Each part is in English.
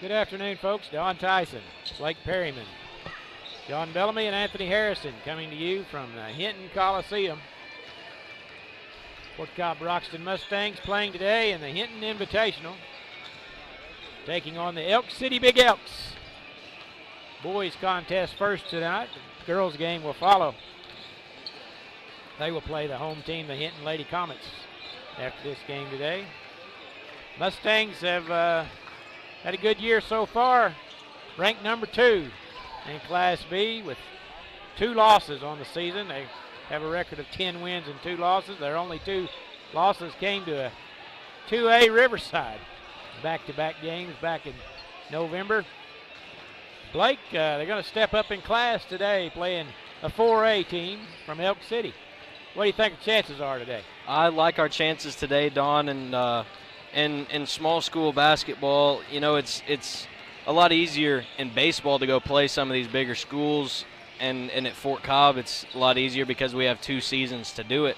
Good afternoon, folks. Don Tyson, Blake Perryman, John Bellamy, and Anthony Harrison coming to you from the Hinton Coliseum. Fort Cobb Broxton Mustangs playing today in the Hinton Invitational, taking on the Elk City Big Elks. Boys contest first tonight. The girls game will follow. They will play the home team, the Hinton Lady Comets, after this game today. Mustangs have had a good year so far, ranked number 2 in Class B with 2 losses on the season. They have a record of 10 wins and 2 losses. Their only 2 losses came to a 2A Riverside. Back-to-back games back in November. Blake, they're going to step up in class today, playing a 4A team from Elk City. What do you think the chances are today? I like our chances today, Don, and in small school basketball, you know, it's a lot easier in baseball to go play some of these bigger schools, and at Fort Cobb it's a lot easier because we have 2 seasons to do it.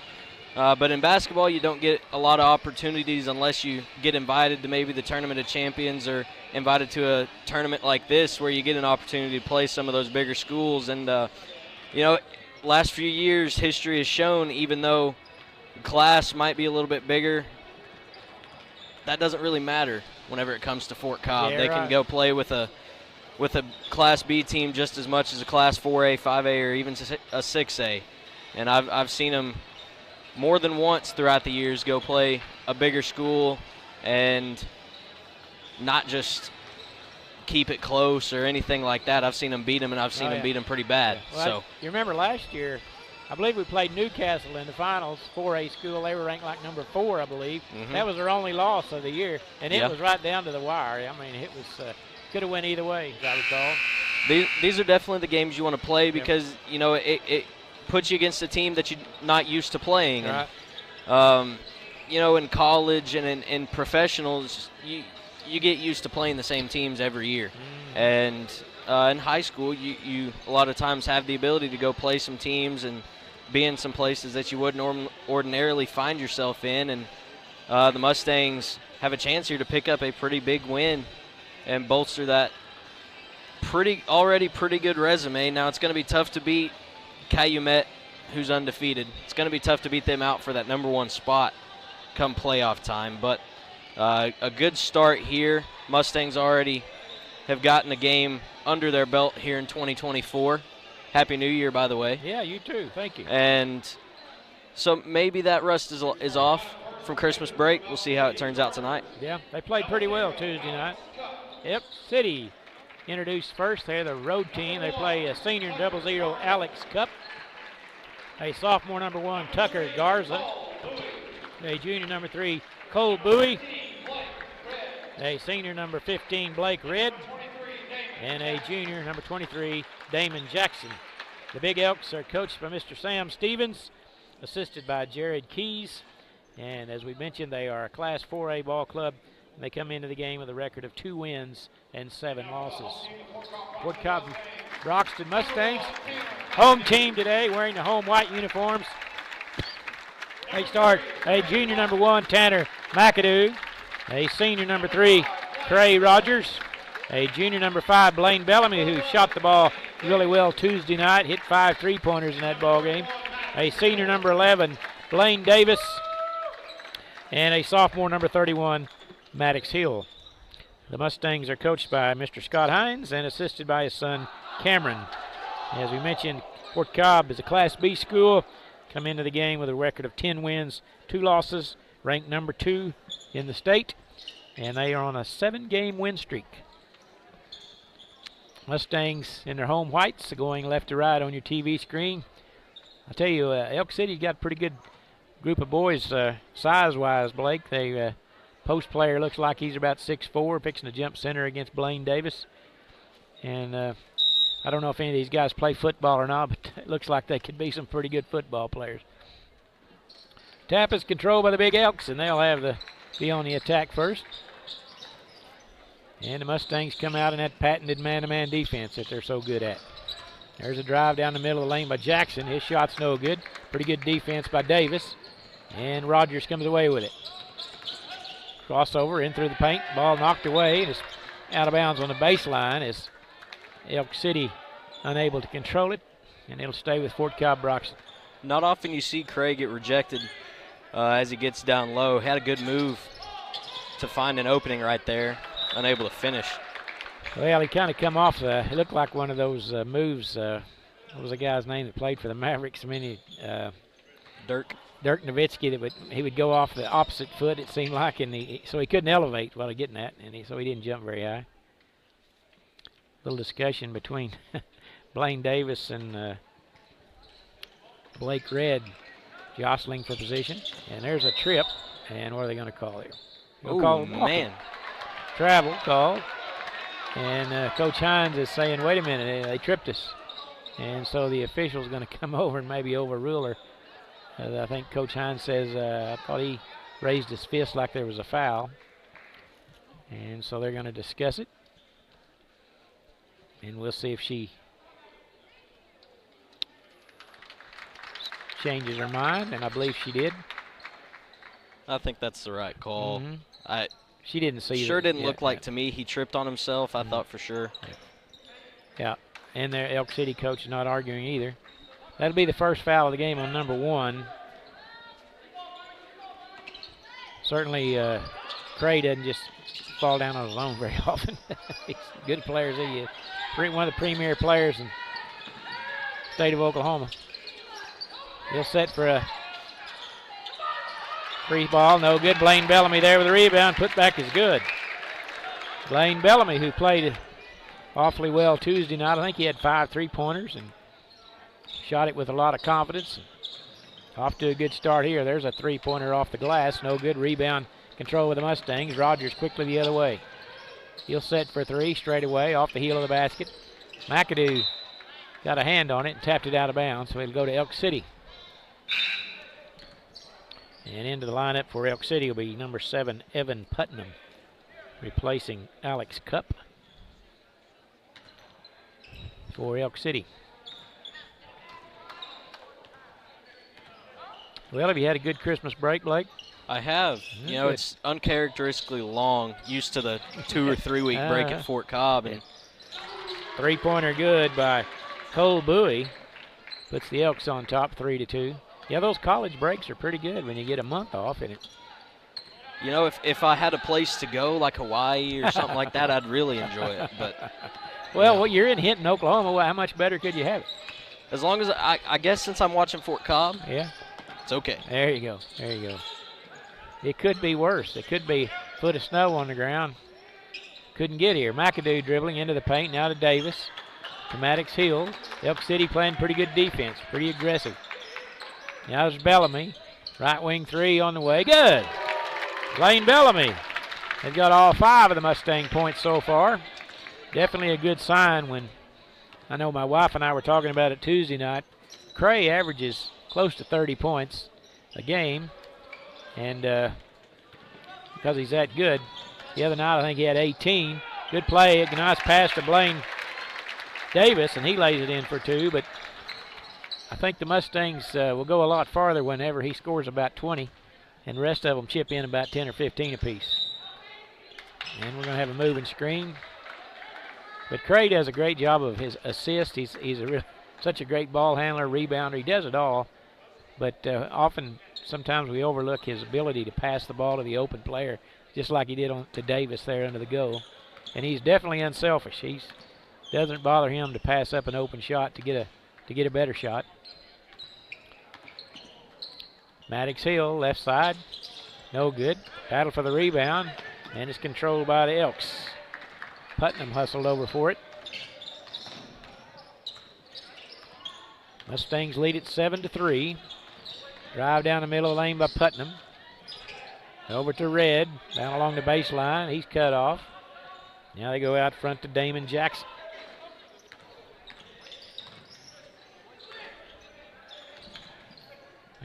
But in basketball, you don't get a lot of opportunities unless you get invited to maybe the Tournament of Champions or invited to a tournament like this where you get an opportunity to play some of those bigger schools. And, you know, last few years, history has shown, even though class might be a little bit bigger, that doesn't really matter whenever it comes to Fort Cobb. Yeah, they can go play with a Class B team just as much as a Class 4A, 5A, or even a 6A. And I've seen them more than once throughout the years go play a bigger school and not just keep it close or anything like that. I've seen them beat them, and I've seen them beat them pretty bad. Yeah. Well, you remember last year, I believe we played Newcastle in the finals, 4A school. They were ranked like number 4, I believe. Mm-hmm. That was their only loss of the year, and it was right down to the wire. I mean, it was could have went either way, as I recall. These are definitely the games you want to play because, you know, it puts you against a team that you're not used to playing. Right. And, you know, in college and in professionals, you get used to playing the same teams every year. And in high school, you a lot of times have the ability to go play some teams and be in some places that you wouldn't ordinarily find yourself in. And the Mustangs have a chance here to pick up a pretty big win and bolster that already pretty good resume. Now it's going to be tough to beat Calumet, who's undefeated. It's going to be tough to beat them out for that number 1 spot come playoff time. But a good start here. Mustangs already have gotten a game under their belt here in 2024. Happy New Year, by the way. Yeah, you too. Thank you. And so maybe that rust is off from Christmas break. We'll see how it turns out tonight. Yeah, they played pretty well Tuesday night. Elk City introduced first. They're the road team. They play a senior 00 Alex Cup, a sophomore number 1 Tucker Garza, a junior number 3 Cole Bowie, a senior number 15 Blake Red, and a junior number 23 Damon Jackson. The Big Elks are coached by Mr. Sam Stevens, assisted by Jared Keys, and as we mentioned, they are a Class 4A ball club. And they come into the game with a record of 2 wins and 7 losses. Fort Cobb Broxton Mustangs, home team today, wearing the home white uniforms. They start a junior number 1 Tanner McAdoo, a senior number 3 Trey Rogers, a junior number 5 Blaine Bellamy, who shot the ball really well Tuesday night, hit 5 3-pointers in that ball game, a senior number 11 Blaine Davis, and a sophomore number 31 Maddox Hill. The Mustangs are coached by Mr. Scott Hines and assisted by his son Cameron. As we mentioned, Fort Cobb is a Class B school, come into the game with a record of 10 wins, 2 losses, ranked number 2 in the state, and they are on a 7-game win streak. Mustangs in their home whites, going left to right on your TV screen. I'll tell you, Elk City's got a pretty good group of boys size-wise, Blake. They post player looks like he's about 6'4", fixing to jump center against Blaine Davis. And I don't know if any of these guys play football or not, but it looks like they could be some pretty good football players. Tap is controlled by the Big Elks, and they'll be on the attack first. And the Mustangs come out in that patented man-to-man defense that they're so good at. There's a drive down the middle of the lane by Jackson. His shot's no good. Pretty good defense by Davis. And Rogers comes away with it. Crossover in through the paint. Ball knocked away. It's out of bounds on the baseline as Elk City unable to control it, and it'll stay with Fort Cobb Broxton. Not often you see Craig get rejected as he gets down low. Had a good move to find an opening right there, unable to finish. Well, he kind of come off, it looked like one of those moves, what was the guy's name that played for the Mavericks? Dirk Nowitzki, he would go off the opposite foot, it seemed like, and so he couldn't elevate while getting that, and so he didn't jump very high. Little discussion between Blaine Davis and Blake Red jostling for position, and there's a trip, and what are they going to call here? Oh, man. Travel called, and Coach Hines is saying, wait a minute, they tripped us, and so the official's going to come over and maybe overrule her. I think Coach Hines says, I thought he raised his fist like there was a foul, and so they're going to discuss it, and we'll see if she changes her mind, and I believe she did. I think that's the right call. Mm-hmm. She didn't see sure didn't look like to me he tripped on himself. I thought for sure. Yeah, and their Elk City coach is not arguing either. That'll be the first foul of the game on number 1. Certainly, Cray doesn't just fall down on his own very often. He's a good player as he is. One of the premier players in the state of Oklahoma. He'll set for a free ball. No good. Blaine Bellamy there with the rebound. Put back is good. Blaine Bellamy, who played awfully well Tuesday night. I think he had 5 3-pointers and shot it with a lot of confidence. Off to a good start here. There's a 3-pointer off the glass. No good. Rebound control with the Mustangs. Rogers quickly the other way. He'll set for 3 straight away off the heel of the basket. McAdoo got a hand on it and tapped it out of bounds, so it'll go to Elk City. And into the lineup for Elk City will be number 7, Evan Putnam, replacing Alex Cupp for Elk City. Well, have you had a good Christmas break, Blake? I have. You know, it's uncharacteristically long, used to the 2 or 3 week break at Fort Cobb. And 3-pointer good by Cole Bowie. Puts the Elks on top 3-2. Yeah, those college breaks are pretty good when you get a month off in it. You know, if I had a place to go, like Hawaii or something like that, I'd really enjoy it. But well, you're in Hinton, Oklahoma. Well, how much better could you have it? As long as, I guess since I'm watching Fort Cobb, yeah, it's okay. There you go. There you go. It could be worse. It could be a foot of snow on the ground. Couldn't get here. McAdoo dribbling into the paint, now to Davis. To Maddox Hill. Elk City playing pretty good defense, pretty aggressive. Now there's Bellamy. Right wing 3 on the way. Good. Blaine Bellamy has got all 5 of the Mustang points so far. Definitely a good sign when, I know my wife and I were talking about it Tuesday night. Cray averages close to 30 points a game. And because he's that good, the other night I think he had 18. Good play, a nice pass to Blaine Davis, and he lays it in for 2. But I think the Mustangs will go a lot farther whenever he scores about 20, and the rest of them chip in about 10 or 15 apiece. And we're going to have a moving screen. But Cray does a great job of his assist. He's such a great ball handler, rebounder. He does it all. But sometimes we overlook his ability to pass the ball to the open player, just like he did to Davis there under the goal. And he's definitely unselfish. Doesn't bother him to pass up an open shot to get a better shot. Maddox Hill, left side, no good. Battle for the rebound, and it's controlled by the Elks. Putnam hustled over for it. Mustangs lead it 7-3. Drive down the middle of the lane by Putnam. Over to Red, down along the baseline. He's cut off. Now they go out front to Damon Jackson.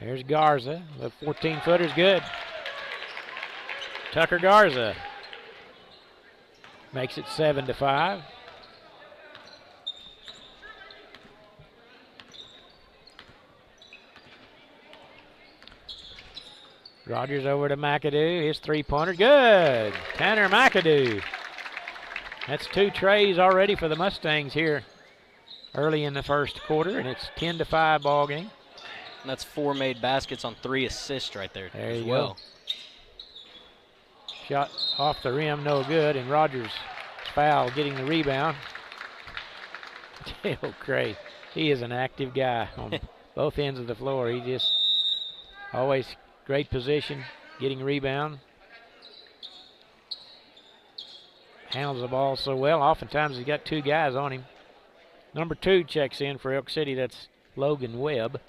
There's Garza. The 14-footer's good. Tucker Garza makes it 7-5. Rogers over to McAdoo. His 3-pointer, good. Tanner McAdoo That's 2 trays already for the Mustangs here early in the first quarter, and it's 10-5 ball game. And that's 4 made baskets on 3 assists right there. There you well. go. Shot off the rim, no good, and Rogers foul getting the rebound. Dale Cray, he is an active guy on both ends of the floor. He just always great position, getting a rebound. Handles the ball so well. Oftentimes he's got 2 guys on him. Number 2 checks in for Elk City. That's Logan Webb,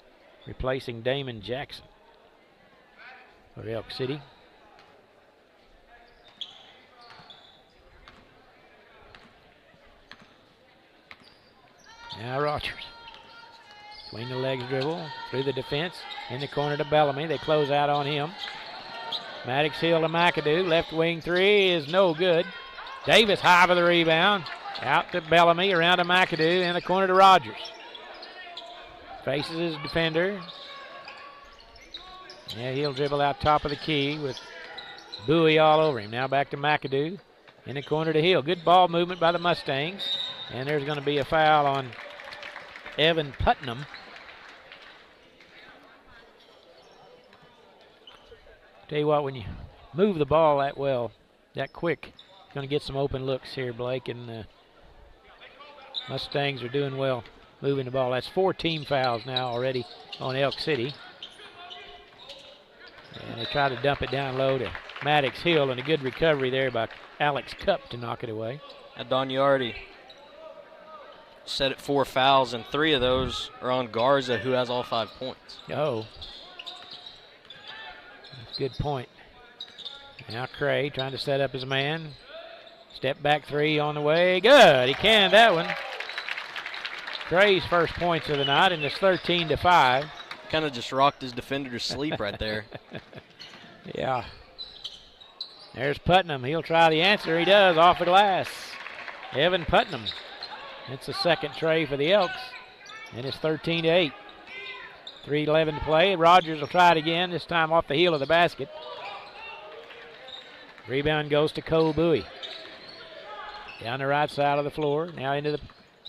replacing Damon Jackson for Elk City. Now Rogers. Between the legs dribble, through the defense, in the corner to Bellamy. They close out on him. Maddox Hill to McAdoo. Left wing 3 is no good. Davis high for the rebound. Out to Bellamy, around to McAdoo, in the corner to Rogers. Faces his defender. Yeah, he'll dribble out top of the key with Bowie all over him. Now back to McAdoo, in the corner to Hill. Good ball movement by the Mustangs. And there's going to be a foul on Evan Putnam. Tell you what, when you move the ball that well, that quick, you're going to get some open looks here, Blake. And Mustangs are doing well moving the ball. That's 4 team fouls now already on Elk City. And they try to dump it down low to Maddox Hill, and a good recovery there by Alex Cup to knock it away. Don, you already set it 4 fouls, and 3 of those are on Garza, who has all 5 points. Oh. That's a good point. Now Cray trying to set up his man. Step back 3 on the way. Good. He canned that one. Cray's first points of the night, and it's 13-5. Kind of just rocked his defender to sleep right there. Yeah. There's Putnam. He'll try the answer. He does, off the glass. Evan Putnam. It's the second tray for the Elks, and it's 13-8. 3:11 to play. Rogers will try it again, this time off the heel of the basket. Rebound goes to Cole Bowie. Down the right side of the floor, now into the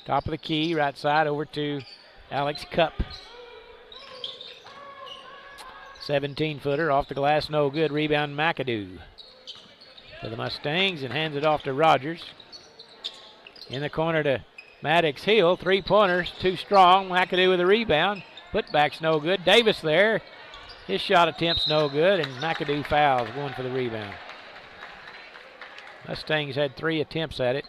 top of the key, right side over to Alex Cup. 17-footer off the glass, no good. Rebound McAdoo for the Mustangs, and hands it off to Rogers. In the corner to Maddox Hill, 3-pointers, too strong. McAdoo with a rebound. Putback's no good. Davis there. His shot attempt's no good, and McAdoo fouls, going for the rebound. Mustangs had 3 attempts at it.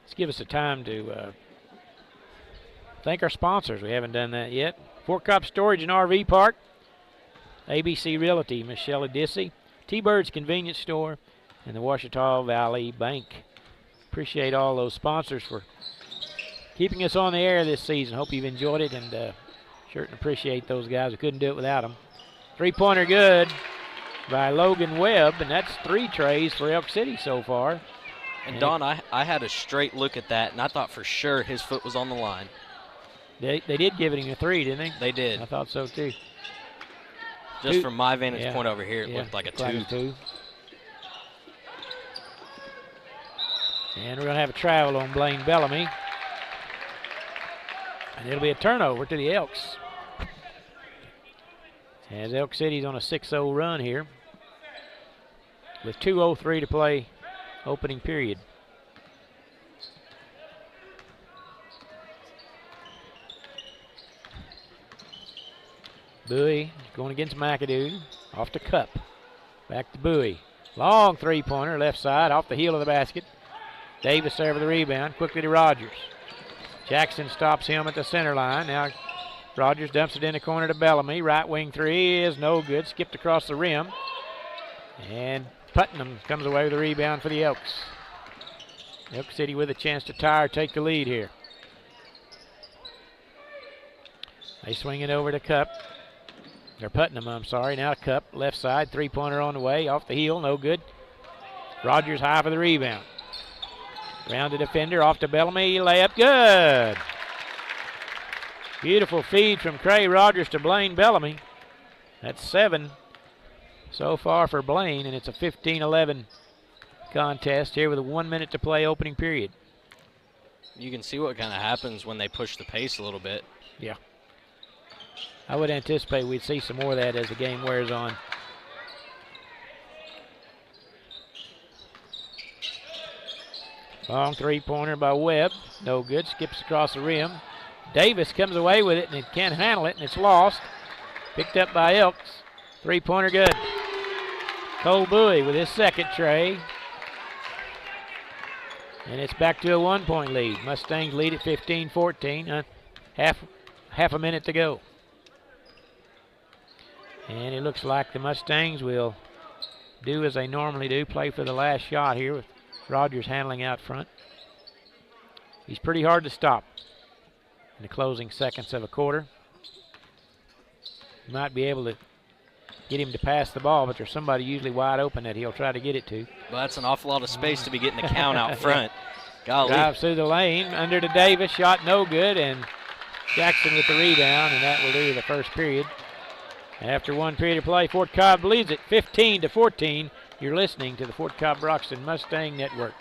Let's give us a time to thank our sponsors. We haven't done that yet. Fort Cobb Storage and RV Park, ABC Realty, Miss Shelley Dissy, T-Bird's Convenience Store, and the Ouachita Valley Bank. Appreciate all those sponsors for keeping us on the air this season. Hope you've enjoyed it, and sure appreciate those guys. We couldn't do it without them. 3-pointer good by Logan Webb, and that's 3 trays for Elk City so far. And Don, I had a straight look at that, and I thought for sure his foot was on the line. They did give it him a 3, didn't they? They did. I thought so too. Just from my vantage point over here, it looked like a 2. And we're going to have a travel on Blaine Bellamy. And it'll be a turnover to the Elks. As Elk City's on a 6-0 run here, with 2:03 to play opening period. Bowie going against McAdoo. Off to Cup. Back to Bowie. Long 3-pointer, left side, off the heel of the basket. Davis there for the rebound. Quickly to Rogers. Jackson stops him at the center line. Now Rogers dumps it in the corner to Bellamy. Right wing 3 is no good. Skipped across the rim. And Putnam comes away with the rebound for the Elks. Elk City with a chance to tie or take the lead here. They swing it over to Cup. Or Putnam, I'm sorry. Now Cup, left side, 3-pointer on the way. Off the heel, no good. Rogers high for the rebound. Round the defender, off to Bellamy, layup, good. Beautiful feed from Cray Rogers to Blaine Bellamy. That's 7 so far for Blaine, and it's a 15-11 contest here with a 1 minute to play opening period. You can see what kind of happens when they push the pace a little bit. Yeah. I would anticipate we'd see some more of that as the game wears on. Long three-pointer by Webb. No good. Skips across the rim. Davis comes away with it and can't handle it, and it's lost. Picked up by Elks. Three-pointer good. Cole Bowie with his second tray. And it's back to a 1-point lead. Mustangs lead at 15-14. Half a minute to go. And it looks like the Mustangs will do as they normally do, play for the last shot here with Rogers handling out front. He's pretty hard to stop in the closing seconds of a quarter. You might be able to get him to pass the ball, but there's somebody usually wide open that he'll try to get it to. Well, that's an awful lot of space to be getting the count out front. Golly. Drives through the lane, under to Davis, shot no good, and Jackson with the rebound, and that will do the first period. After 1 period of play, Fort Cobb leads it 15-14. You're listening to the Fort Cobb Broxton Mustang Network.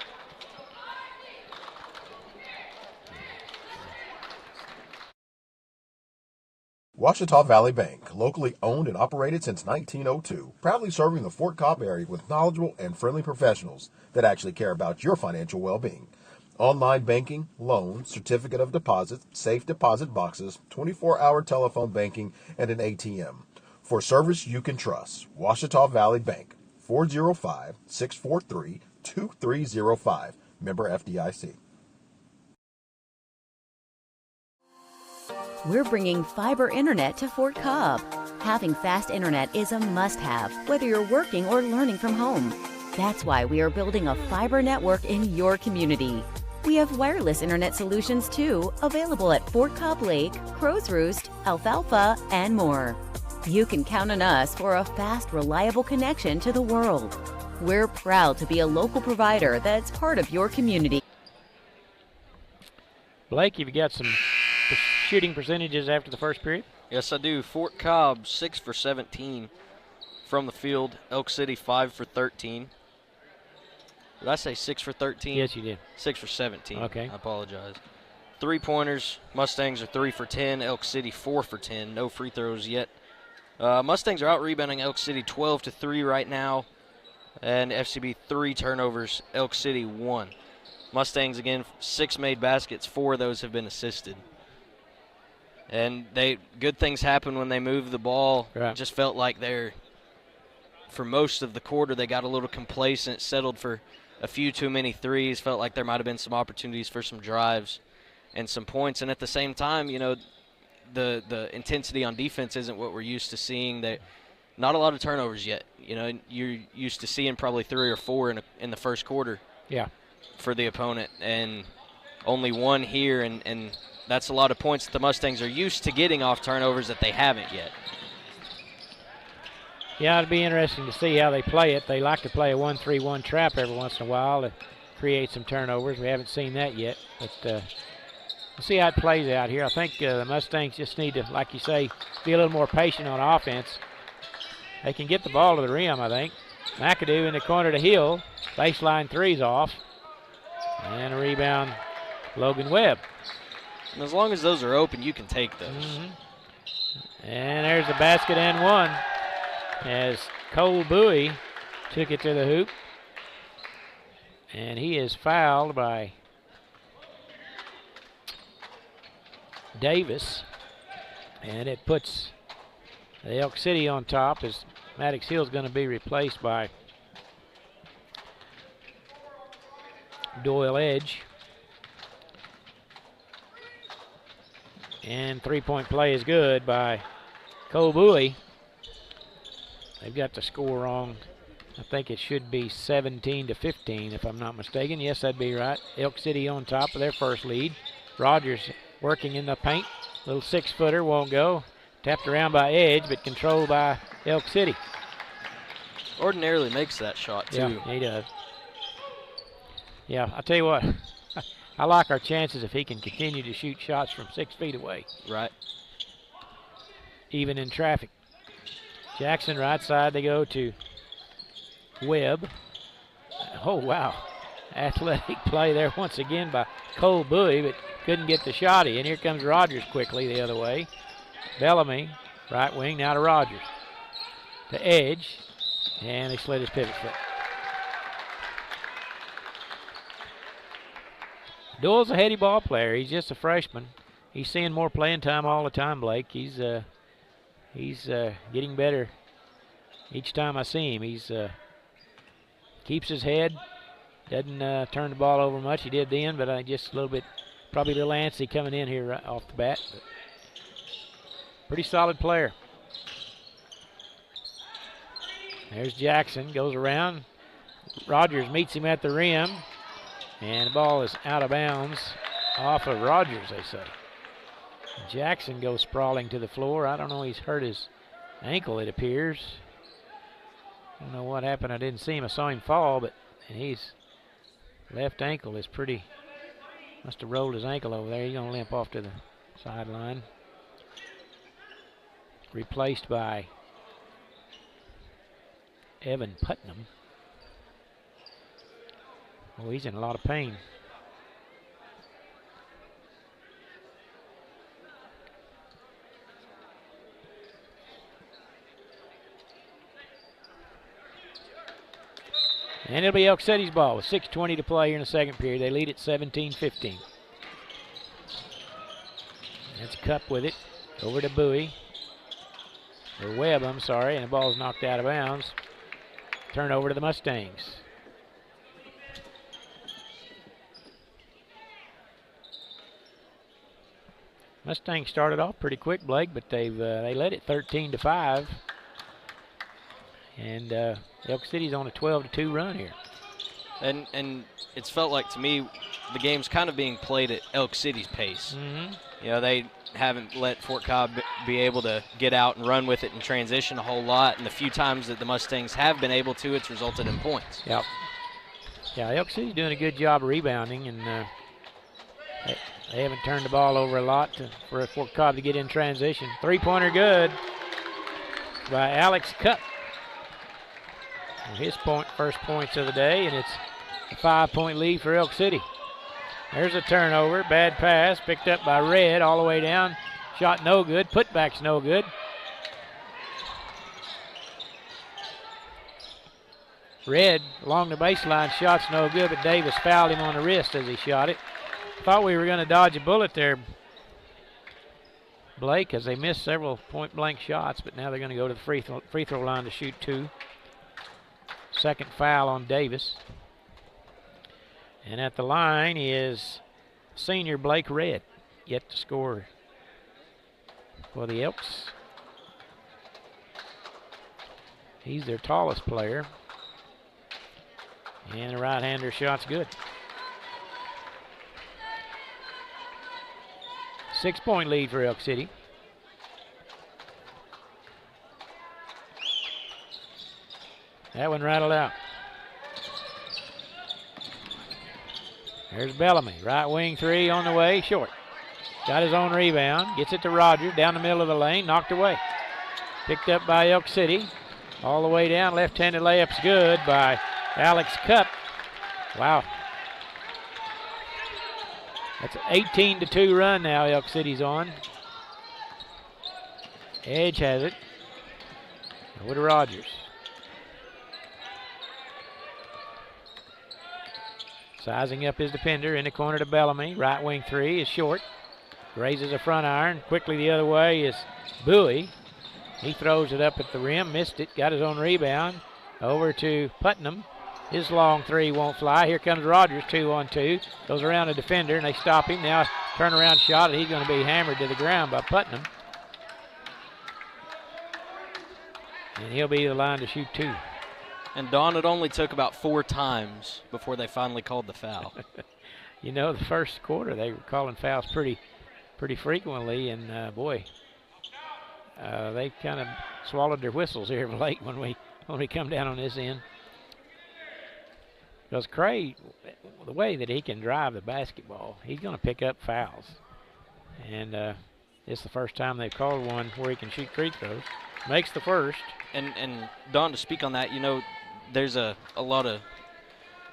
Ouachita Valley Bank, locally owned and operated since 1902, proudly serving the Fort Cobb area with knowledgeable and friendly professionals that actually care about your financial well-being. Online banking, loans, certificate of deposit, safe deposit boxes, 24-hour telephone banking, and an ATM. For service you can trust, Ouachita Valley Bank, 405-643-2305, member FDIC. We're bringing fiber internet to Fort Cobb. Having fast internet is a must-have, whether you're working or learning from home. That's why we are building a fiber network in your community. We have wireless internet solutions too, available at Fort Cobb Lake, Crow's Roost, Alfalfa, and more. You can count on us for a fast, reliable connection to the world. We're proud to be a local provider that's part of your community. Blake, you've got some shooting percentages after the first period? Yes, I do. Fort Cobb, 6 for 17 from the field. Elk City, 5 for 13. Did I say 6 for 13? Yes, you did. 6 for 17. Okay. I apologize. Three-pointers, Mustangs are 3 for 10. Elk City, 4 for 10. No free throws yet. Mustangs are out-rebounding Elk City 12-3 right now. And FCB 3 turnovers, Elk City 1. Mustangs, again, 6 made baskets. 4 of those have been assisted. And good things happen when they move the ball. Right. It just felt like for most of the quarter, they got a little complacent, settled for a few too many threes. Felt like there might have been some opportunities for some drives and some points. And at the same time, you know, the intensity on defense isn't what we're used to seeing. Not a lot of turnovers yet. You know, you're used to seeing probably 3 or 4 in the first quarter. Yeah. For the opponent, and only 1 here, and that's a lot of points that the Mustangs are used to getting off turnovers that they haven't yet. Yeah, it'd be interesting to see how they play it. They like to play a 1-3-1 trap every once in a while to create some turnovers. We haven't seen that yet, but we'll see how it plays out here. I think the Mustangs just need to, like you say, be a little more patient on offense. They can get the ball to the rim, I think. McAdoo in the corner to Hill. Baseline three's off. And a rebound, Logan Webb. And as long as those are open, you can take those. Mm-hmm. And there's the basket and one as Cole Bowie took it to the hoop. And he is fouled by Davis. And it puts the Elk City on top as Maddox Hill's going to be replaced by Doyle Edge. And three-point play is good by Cole Bowie. They've got the score wrong. I think it should be 17-15 if I'm not mistaken. Yes, that'd be right. Elk City on top of their first lead. Rogers working in the paint. Little 6-footer won't go. Tapped around by Edge, but controlled by Elk City. Ordinarily makes that shot, too. Yeah, he does. Yeah, I'll tell you what. I like our chances if he can continue to shoot shots from 6 feet away. Right. Even in traffic. Jackson right side, they go to Webb. Oh, wow. Athletic play there once again by Cole Bowie, but couldn't get the shot in. Here comes Rogers quickly the other way. Bellamy, right wing, now to Rogers. To Edge, and he slid his pivot foot. Doyle's a heady ball player. He's just a freshman. He's seeing more playing time all the time, Blake. He's getting better each time I see him. He's keeps his head, doesn't turn the ball over much. He did then, but just a little bit, probably a little antsy coming in here right off the bat. But pretty solid player. There's Jackson, goes around. Rogers meets him at the rim, and the ball is out of bounds off of Rogers, they say. Jackson goes sprawling to the floor. I don't know, he's hurt his ankle, it appears. I don't know what happened. I didn't see him. I saw him fall, but his left ankle is pretty, must have rolled his ankle over there. He's going to limp off to the sideline. Replaced by Evan Putnam. Oh, he's in a lot of pain. And it'll be Elk City's ball with 6:20 to play here in the second period. They lead at 17-15. That's Cupp with it. Over to Bowie. Or Webb, I'm sorry, and the ball's knocked out of bounds. Turnover to the Mustangs. Mustangs started off pretty quick, Blake, but they led it 13-5. And Elk City's on a 12-2 run here. And it's felt like to me the game's kind of being played at Elk City's pace. Mm-hmm. You know, they haven't let Fort Cobb be able to get out and run with it and transition a whole lot. And the few times that the Mustangs have been able to, it's resulted in points. Yep. Yeah, Elk City's doing a good job of rebounding, and they haven't turned the ball over a lot for Fort Cobb to get in transition. Three-pointer good by Alex Cupp. His first points of the day, and it's a 5-point lead for Elk City. There's a turnover, bad pass, picked up by Red all the way down. Shot no good, putback's no good. Red along the baseline, shot's no good, but Davis fouled him on the wrist as he shot it. Thought we were going to dodge a bullet there, Blake, as they missed several point-blank shots, but now they're going to go to the free throw line to shoot two. Second foul on Davis. And at the line is senior Blake Red, yet to score for the Elks. He's their tallest player. And the right-hander shot's good. 6-point lead for Elk City. That one rattled out. There's Bellamy. Right wing three on the way, short. Got his own rebound. Gets it to Rogers down the middle of the lane. Knocked away. Picked up by Elk City. All the way down. Left-handed layup's good by Alex Cupp. Wow. That's an 18-2 run now Elk City's on. Edge has it. Over to Rogers. Sizing up his defender in the corner to Bellamy. Right wing three is short. Raises a front iron. Quickly the other way is Bowie. He throws it up at the rim. Missed it. Got his own rebound. Over to Putnam. His long three won't fly. Here comes Rogers, 2-on-2. Goes around the defender, and they stop him. Now turnaround shot, and he's going to be hammered to the ground by Putnam. And he'll be the line to shoot two. And Don, it only took about 4 times before they finally called the foul. You know, the first quarter they were calling fouls pretty frequently, and boy, they kind of swallowed their whistles here late when we come down on this end. Because Cray, the way that he can drive the basketball, he's going to pick up fouls, and it's the first time they've called one where he can shoot free throws. Makes the first. And Don, to speak on that, you know, there's a lot of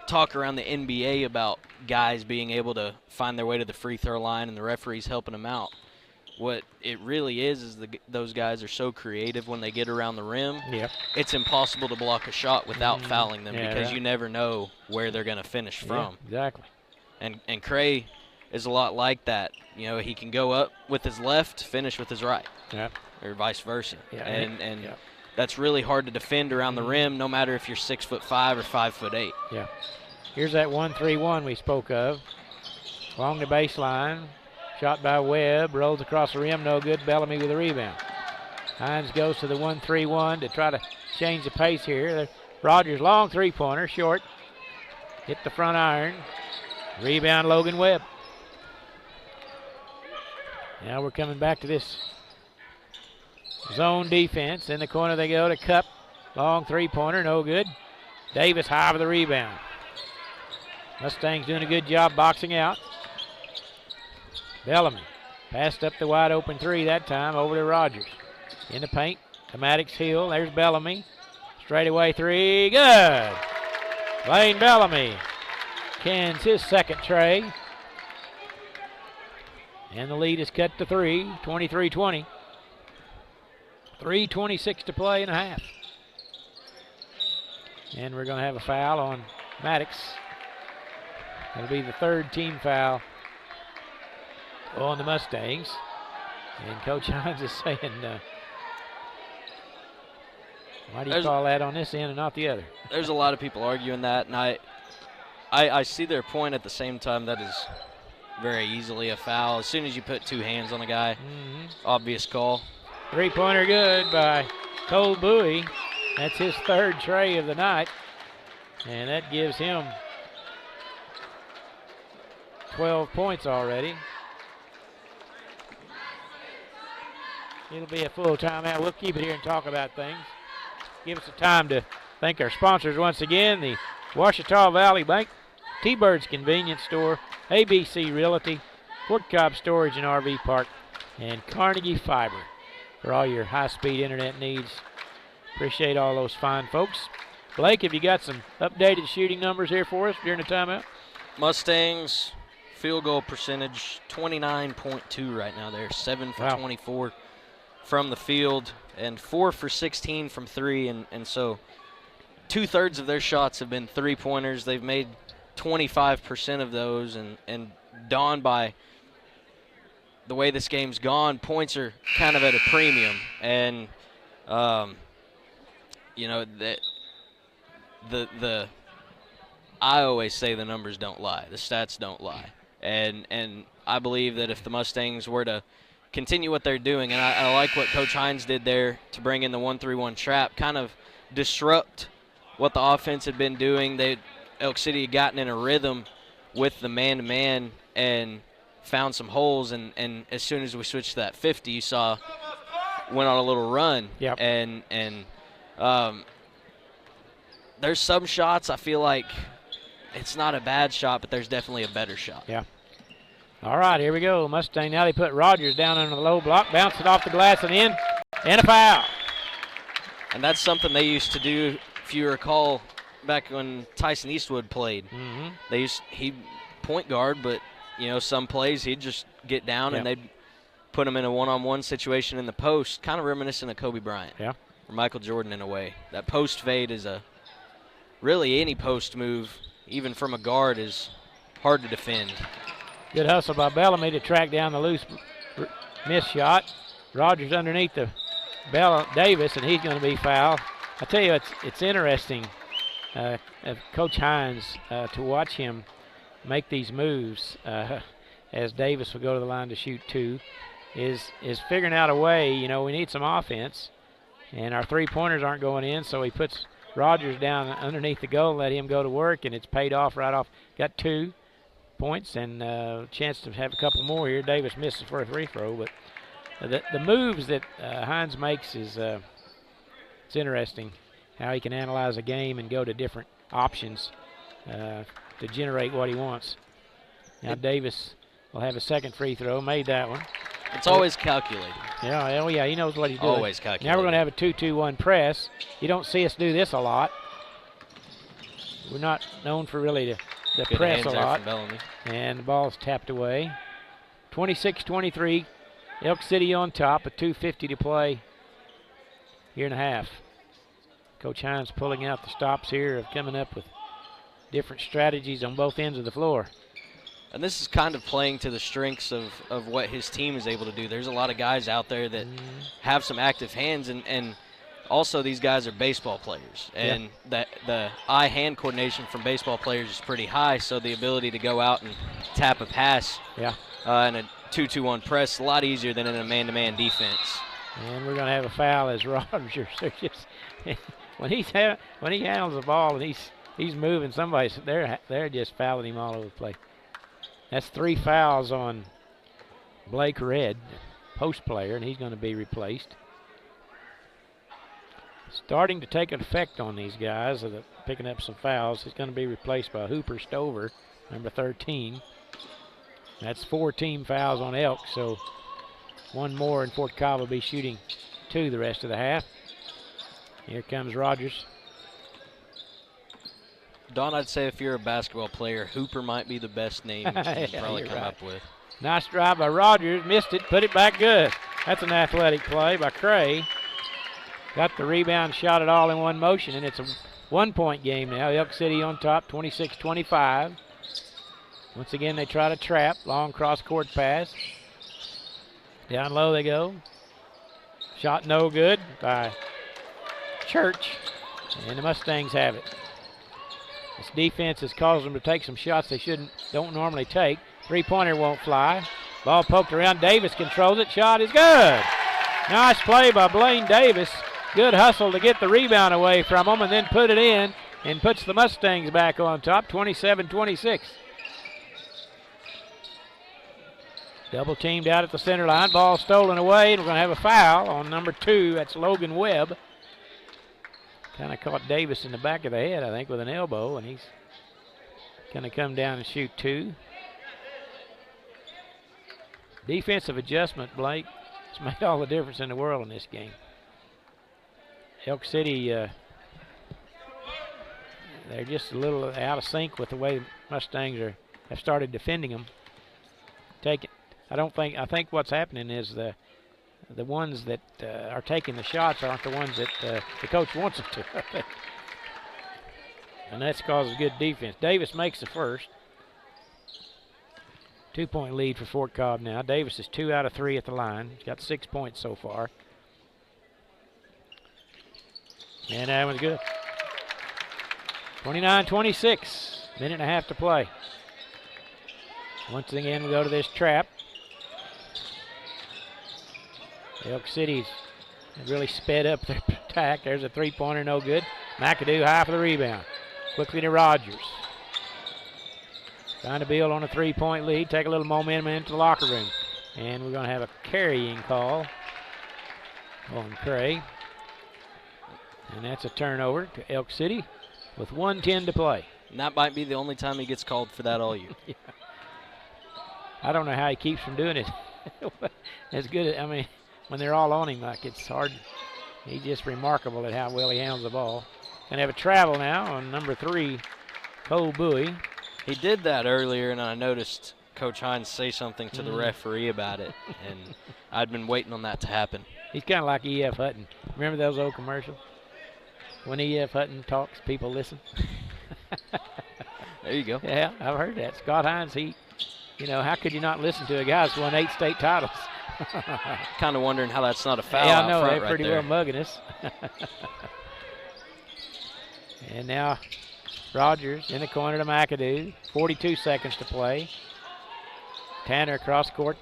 talk around the NBA about guys being able to find their way to the free throw line and the referees helping them out. What it really is those guys are so creative when they get around the rim. Yep. It's impossible to block a shot without fouling them because right. you never know where they're going to finish from. Yeah, exactly. And Cray is a lot like that. You know, he can go up with his left, finish with his right, or vice versa. Yeah, and that's really hard to defend around the rim, no matter if you're 6'5" or 5'8". Yeah. Here's that 1-3-1 we spoke of. Along the baseline. Shot by Webb, rolls across the rim, no good. Bellamy with a rebound. Hines goes to the 1-3-1 to try to change the pace here. Rogers, long three-pointer, short. Hit the front iron. Rebound, Logan Webb. Now we're coming back to this zone defense. In the corner they go to Cup. Long three-pointer, no good. Davis high for the rebound. Mustangs doing a good job boxing out. Bellamy passed up the wide open three that time over to Rogers. In the paint to Maddox Hill. There's Bellamy. Straightaway three. Good. Lane Bellamy cans his second tray. And the lead is cut to 3, 23-20. 3:26 to play and a half. And we're going to have a foul on Maddox. It'll be the third team foul on the Mustangs. And Coach Hines is saying, why do you call that on this end and not the other? There's a lot of people arguing that, and I see their point. At the same time, that is very easily a foul. As soon as you put two hands on a guy, obvious call. Three-pointer good by Cole Bowie. That's his third tray of the night, and that gives him 12 points already. It'll be a full timeout. We'll keep it here and talk about things. Give us the time to thank our sponsors once again, the Ouachita Valley Bank, T-Birds Convenience Store, ABC Realty, Fort Cobb Storage and RV Park, and Carnegie Fiber for all your high-speed internet needs. Appreciate all those fine folks. Blake, have you got some updated shooting numbers here for us during the timeout? Mustangs field goal percentage 29.2 right now. They're 7 for 24 from the field and 4 for 16 from three, and so 2/3 of their shots have been three-pointers. They've made 25% of those, and dawned by the way this game's gone, points are kind of at a premium, and you know that the I always say the numbers don't lie, the stats don't lie, and I believe that if the Mustangs were to continue what they're doing, and I like what Coach Hines did there to bring in the 1-3-1 trap, kind of disrupt what the offense had been doing. Elk City had gotten in a rhythm with the man-to-man and found some holes, and as soon as we switched to that 50, you saw went on a little run. Yep. And there's some shots I feel like it's not a bad shot, but there's definitely a better shot. Yeah. All right, here we go. Mustang, now they put Rogers down under the low block, bounce it off the glass and in, and a foul. And that's something they used to do, if you recall, back when Tyson Eastwood played. He point guard, but you know, some plays he'd just get down and they'd put him in a one-on-one situation in the post, kind of reminiscent of Kobe Bryant or Michael Jordan in a way. That post fade is really any post move, even from a guard, is hard to defend. Good hustle by Bellamy to track down the loose miss shot. Rogers underneath the Davis, and he's going to be fouled. I tell you, it's interesting of Coach Hines to watch him make these moves as Davis will go to the line to shoot two, is figuring out a way. You know, we need some offense, and our three-pointers aren't going in, so he puts Rogers down underneath the goal, let him go to work, and it's paid off right off. Got 2 points and a chance to have a couple more here. Davis misses for a free throw, but the moves that Hines makes is it's interesting how he can analyze a game and go to different options to generate what he wants. Now Davis will have a second free throw, made that one. It's always calculated. Yeah, he knows what he's doing. Always calculated. Now we're going to have a 2-2-1 press. You don't see us do this a lot. we're not known for really the Good press hands a there lot. from Bellamy. And the ball's tapped away. 26-23. Elk City on top with 2:50 to play here and a half. Coach Hines pulling out the stops here of coming up with different strategies on both ends of the floor. And this is kind of playing to the strengths of what his team is able to do. There's a lot of guys out there that have some active hands, and also these guys are baseball players. And the eye-hand coordination from baseball players is pretty high, so the ability to go out and tap a pass in a 2-2-1 press is a lot easier than in a man-to-man defense. And we're going to have a foul as Rogers. When he handles the ball and he's moving, they're just fouling him all over the place. That's 3 fouls on Blake Red, post player, and he's going to be replaced. Starting to take an effect on these guys that are picking up some fouls. He's going to be replaced by Hooper Stover, number 13. That's 4 team fouls on Elk, so one more and Fort Cobb will be shooting 2 the rest of the half. Here comes Rogers. Don, I'd say if you're a basketball player, Hooper might be the best name you can probably come up with. Nice drive by Rogers. Missed it. Put it back good. That's an athletic play by Cray. Got the rebound, shot it all in one motion, and it's a 1-point game now. Elk City on top, 26-25. Once again, they try to trap. Long cross-court pass. Down low they go. Shot no good by Church, and the Mustangs have it. This defense has caused them to take some shots they don't normally take. 3-pointer won't fly. Ball poked around. Davis controls it. Shot is good. Nice play by Blaine Davis. Good hustle to get the rebound away from him and then put it in and puts the Mustangs back on top, 27-26. Double teamed out at the center line. Ball stolen away, and we're going to have a foul on number 2. That's Logan Webb. Kind of caught Davis in the back of the head, I think, with an elbow, and he's going to come down and shoot 2. Defensive adjustment, Blake. It's made all the difference in the world in this game. Elk City, they're just a little out of sync with the way the Mustangs have started defending them. I think what's happening is the ones that are taking the shots aren't the ones that the coach wants them to. And that's causes good defense. Davis makes the first. 2-point lead for Fort Cobb now. Davis is 2 out of 3 at the line. He's got 6 points so far. And that one's good. 29-26. Minute and a half to play. Once again, we go to this trap. Elk City's really sped up their attack. There's a 3-pointer, no good. McAdoo high for the rebound. Quickly to Rogers. Trying to build on a 3-point lead. Take a little momentum into the locker room. And we're going to have a carrying call on Cray. And that's a turnover to Elk City with 1:10 to play. And that might be the only time he gets called for that all year. Yeah. I don't know how he keeps from doing it. As good as, when they're all on him, like, it's hard. He's just remarkable at how well he handles the ball. Gonna have a travel now on number 3, Cole Bowie. He did that earlier, and I noticed Coach Hines say something to the referee about it, and I'd been waiting on that to happen. He's kind of like E.F. Hutton. Remember those old commercials? When E.F. Hutton talks, people listen. There you go. Yeah, I've heard that. Scott Hines, how could you not listen to a guy that's won 8 state titles? Kind of wondering how that's not a foul. Yeah, I know. Out front They're pretty right there. well mugging us. And now Rogers in the corner to McAdoo. 42 seconds to play. Tanner across court.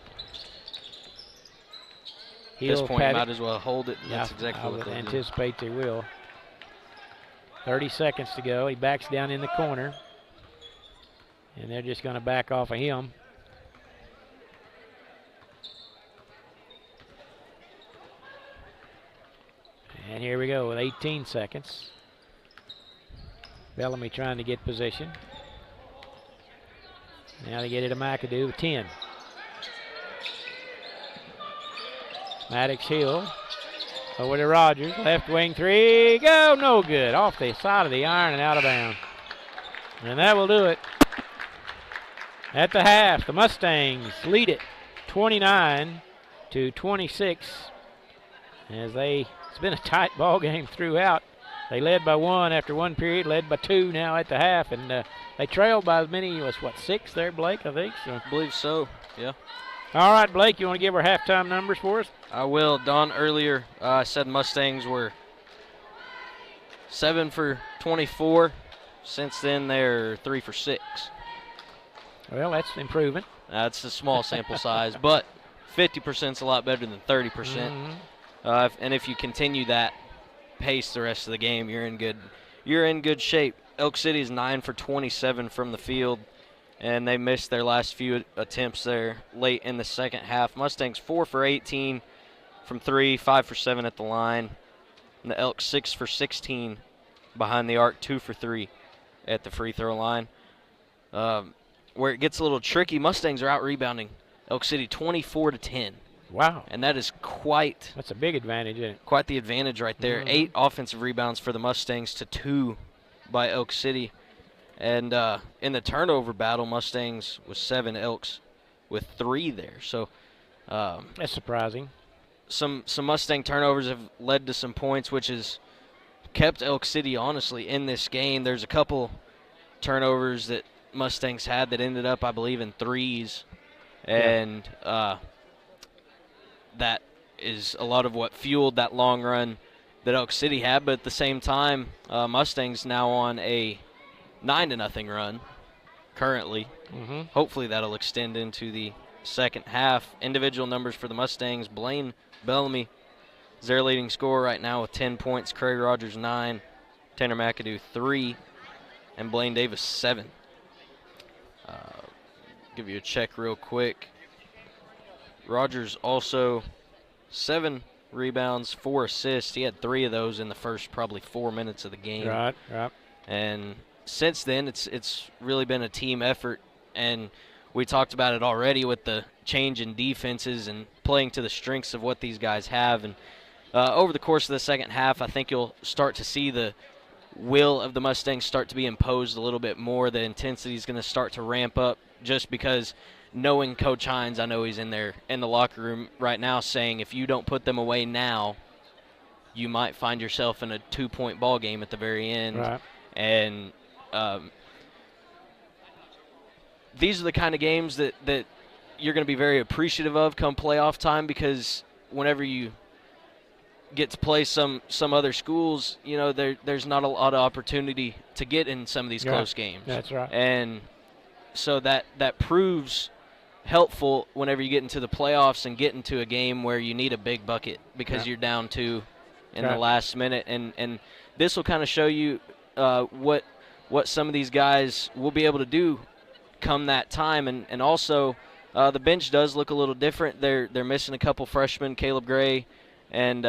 At this point, you might as well hold it. Yeah, that's exactly what I would they'll anticipate they will. 30 seconds to go. He backs down in the corner. And they're just going to back off of him. And here we go with 18 seconds. Bellamy trying to get position. Now they get it to McAdoo with 10. Maddox Hill over to Rogers. Left wing 3. Go. No good. Off the side of the iron and out of bounds. And that will do it. At the half, the Mustangs lead it 29-26. It's been a tight ball game throughout. They led by 1 after 1 period, led by 2 now at the half, and they trailed by as many as, 6 there, Blake, I think? So. I believe so, yeah. All right, Blake, you want to give our halftime numbers for us? I will. Don, earlier said Mustangs were 7 for 24. Since then, they're 3 for 6. Well, that's improvement. That's a small sample size, but 50% is a lot better than 30%. Mm-hmm. And if you continue that pace the rest of the game, you're in good shape. Elk City is 9 for 27 from the field, and they missed their last few attempts there late in the second half. Mustangs 4 for 18 from 3, 5 for 7 at the line. And the Elks 6 for 16 behind the arc, 2 for 3 at the free throw line. Where it gets a little tricky, Mustangs are out rebounding Elk City 24-10. Wow. And that is that's a big advantage, isn't it? Quite the advantage right there. Mm-hmm. 8 offensive rebounds for the Mustangs to 2 by Elk City. And in the turnover battle, Mustangs with 7, Elks with 3 there. So that's surprising. Some Mustang turnovers have led to some points, which has kept Elk City, honestly, in this game. There's a couple turnovers that Mustangs had that ended up, I believe, in 3s. And that is a lot of what fueled that long run that Elk City had. But at the same time, Mustangs now on a 9-0 run currently. Mm-hmm. Hopefully that'll extend into the second half. Individual numbers for the Mustangs: Blaine Bellamy is their leading scorer right now with 10 points. Craig Rogers 9, Tanner McAdoo 3, and Blaine Davis 7. Give you a check real quick. Rogers also 7 rebounds, 4 assists. He had 3 of those in the first probably 4 minutes of the game. Right. And since then, it's really been a team effort, and we talked about it already with the change in defenses and playing to the strengths of what these guys have. And over the course of the second half, I think you'll start to see the will of the Mustangs start to be imposed a little bit more. The intensity is going to start to ramp up, just because knowing Coach Hines, I know he's in there in the locker room right now saying if you don't put them away now, you might find yourself in a 2-point ball game at the very end. Right. And these are the kind of games that you're going to be very appreciative of come playoff time, because whenever you get to play some other schools, you know, there's not a lot of opportunity to get in some of these close games. That's right. And so that proves helpful whenever you get into the playoffs and get into a game where you need a big bucket because you're down 2 in the last minute. And this will kind of show you what some of these guys will be able to do come that time. And also the bench does look a little different. They're missing a couple freshmen, Caleb Gray and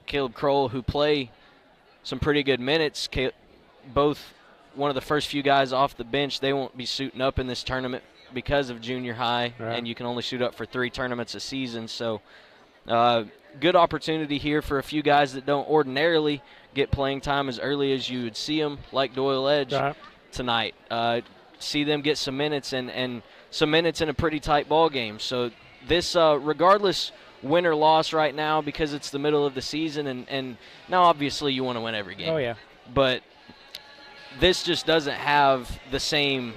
Caleb Kroll, who play some pretty good minutes. Both one of the first few guys off the bench. They won't be suiting up in this tournament because of junior high, and you can only suit up for 3 tournaments a season. So good opportunity here for a few guys that don't ordinarily get playing time as early as you would see them, like Doyle Edge tonight. See them get some minutes, and some minutes in a pretty tight ball game. So this, regardless win or loss right now, because it's the middle of the season, and now obviously you want to win every game. Oh, yeah. But this just doesn't have the same,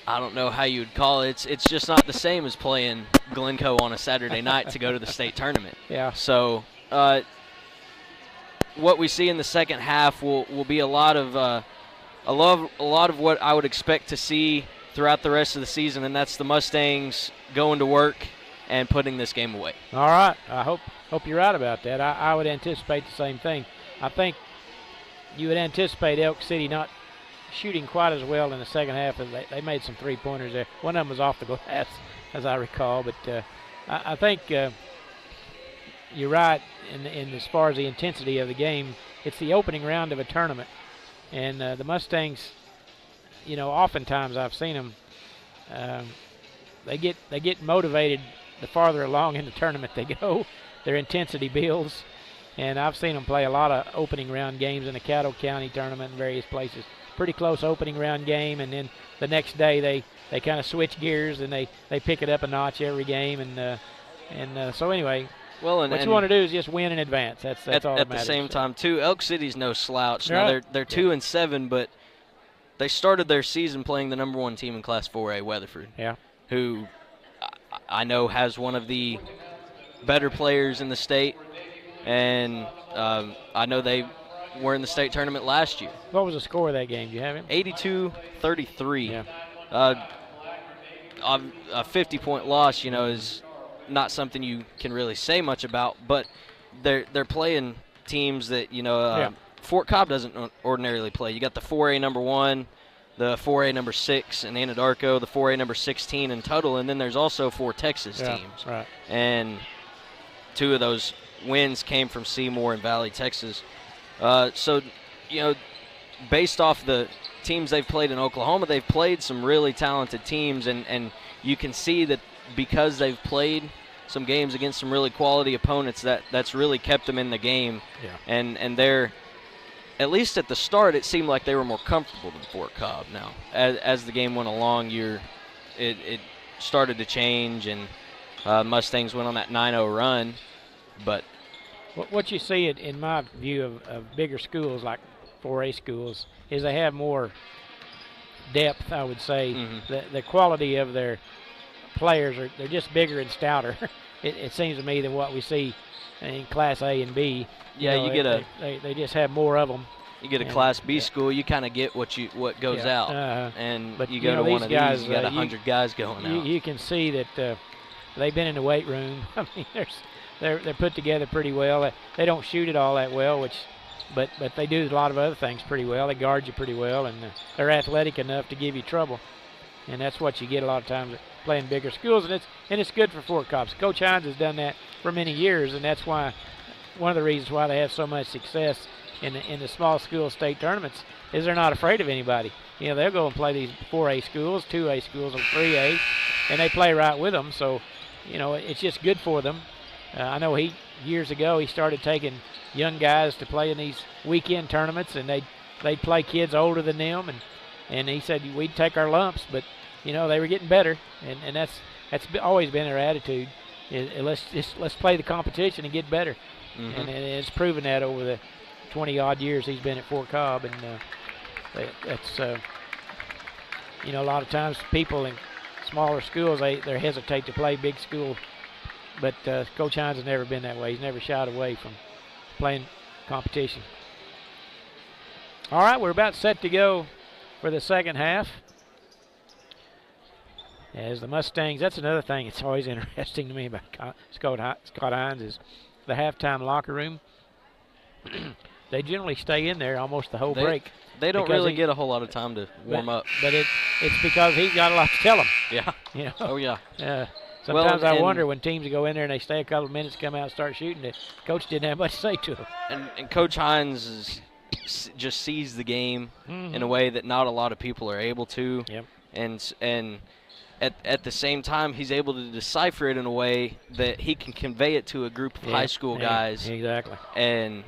I don't know how you would call it. It's just not the same as playing Glencoe on a Saturday night to go to the state tournament. Yeah. So what we see in the second half will be a lot of what I would expect to see throughout the rest of the season, and that's the Mustangs going to work and putting this game away. All right. I hope you're right about that. I would anticipate the same thing. I think you would anticipate Elk City not shooting quite as well in the second half. They made some 3-pointers there. One of them was off the glass, as I recall. But I think you're right in as far as the intensity of the game. It's the opening round of a tournament. And the Mustangs, you know, oftentimes I've seen them, they get motivated the farther along in the tournament they go. Their intensity builds. And I've seen them play a lot of opening round games in the Caddo County tournament in various places. Pretty close opening round game, and then the next day they kind of switch gears and they pick it up a notch every game. And so anyway, well, what you want to do is just win in advance. That's all that matters. At the same time, too, Elk City's no slouch. Now they're 2-7, but they started their season playing the number 1 team in Class 4A, Weatherford. Yeah. Who I know has one of the better players in the state, and I know they were in the state tournament last year. What was the score of that game? Do you have it? 82-33. Yeah. A 50-point loss, is not something you can really say much about, but they're playing teams that Fort Cobb doesn't ordinarily play. You got the 4A number 1, the 4A number 6 in Anadarko, the 4A number 16 in Tuttle, and then there's also 4 Texas teams. Right. And 2 of those wins came from Seymour and Valley, Texas. So, based off the teams they've played in Oklahoma, they've played some really talented teams, and you can see that because they've played some games against some really quality opponents, that's really kept them in the game. Yeah. And they're, at least at the start, it seemed like they were more comfortable than Fort Cobb. Now, as the game went along, it started to change, and Mustangs went on that 9-0 run. But what you see in my view of bigger schools like 4A schools is they have more depth, I would say. Mm-hmm. The quality of their players they're just bigger and stouter. It seems to me than what we see in Class A and B. Yeah, they just have more of them. You get a Class B school, you kind of get what goes out, but you go to one of these, you got 100 guys going out. You can see that they've been in the weight room. I mean, they're put together pretty well. They don't shoot it all that well, but they do a lot of other things pretty well. They guard you pretty well, and they're athletic enough to give you trouble. And that's what you get a lot of times playing bigger schools, and it's good for Fort Cobb. Coach Hines has done that for many years, and that's why one of the reasons why they have so much success in the small school state tournaments is they're not afraid of anybody. They'll go and play these 4A schools, 2A schools, and 3A, and they play right with them. So, it's just good for them. I know years ago he started taking young guys to play in these weekend tournaments, and they'd play kids older than them, and he said we'd take our lumps, but they were getting better, and that's always been their attitude. Let's play the competition and get better, mm-hmm. and it's proven that over the 20-odd years he's been at Fort Cobb, and that's a lot of times people in smaller schools they hesitate to play big school, but Coach Hines has never been that way. He's never shied away from playing competition. All right, we're about set to go for the second half. As the Mustangs, that's another thing that's always interesting to me about Scott Hines is the halftime locker room. They generally stay in there almost the whole break. They don't really get a whole lot of time to warm up. But it's because he's got a lot to tell them. Yeah. Oh, yeah. Sometimes I wonder when teams go in there and they stay a couple of minutes, come out and start shooting, the coach didn't have much to say to them. And Coach Hines just sees the game in a way that not a lot of people are able to. Yep. And at the same time, he's able to decipher it in a way that he can convey it to a group of high school guys. Exactly. And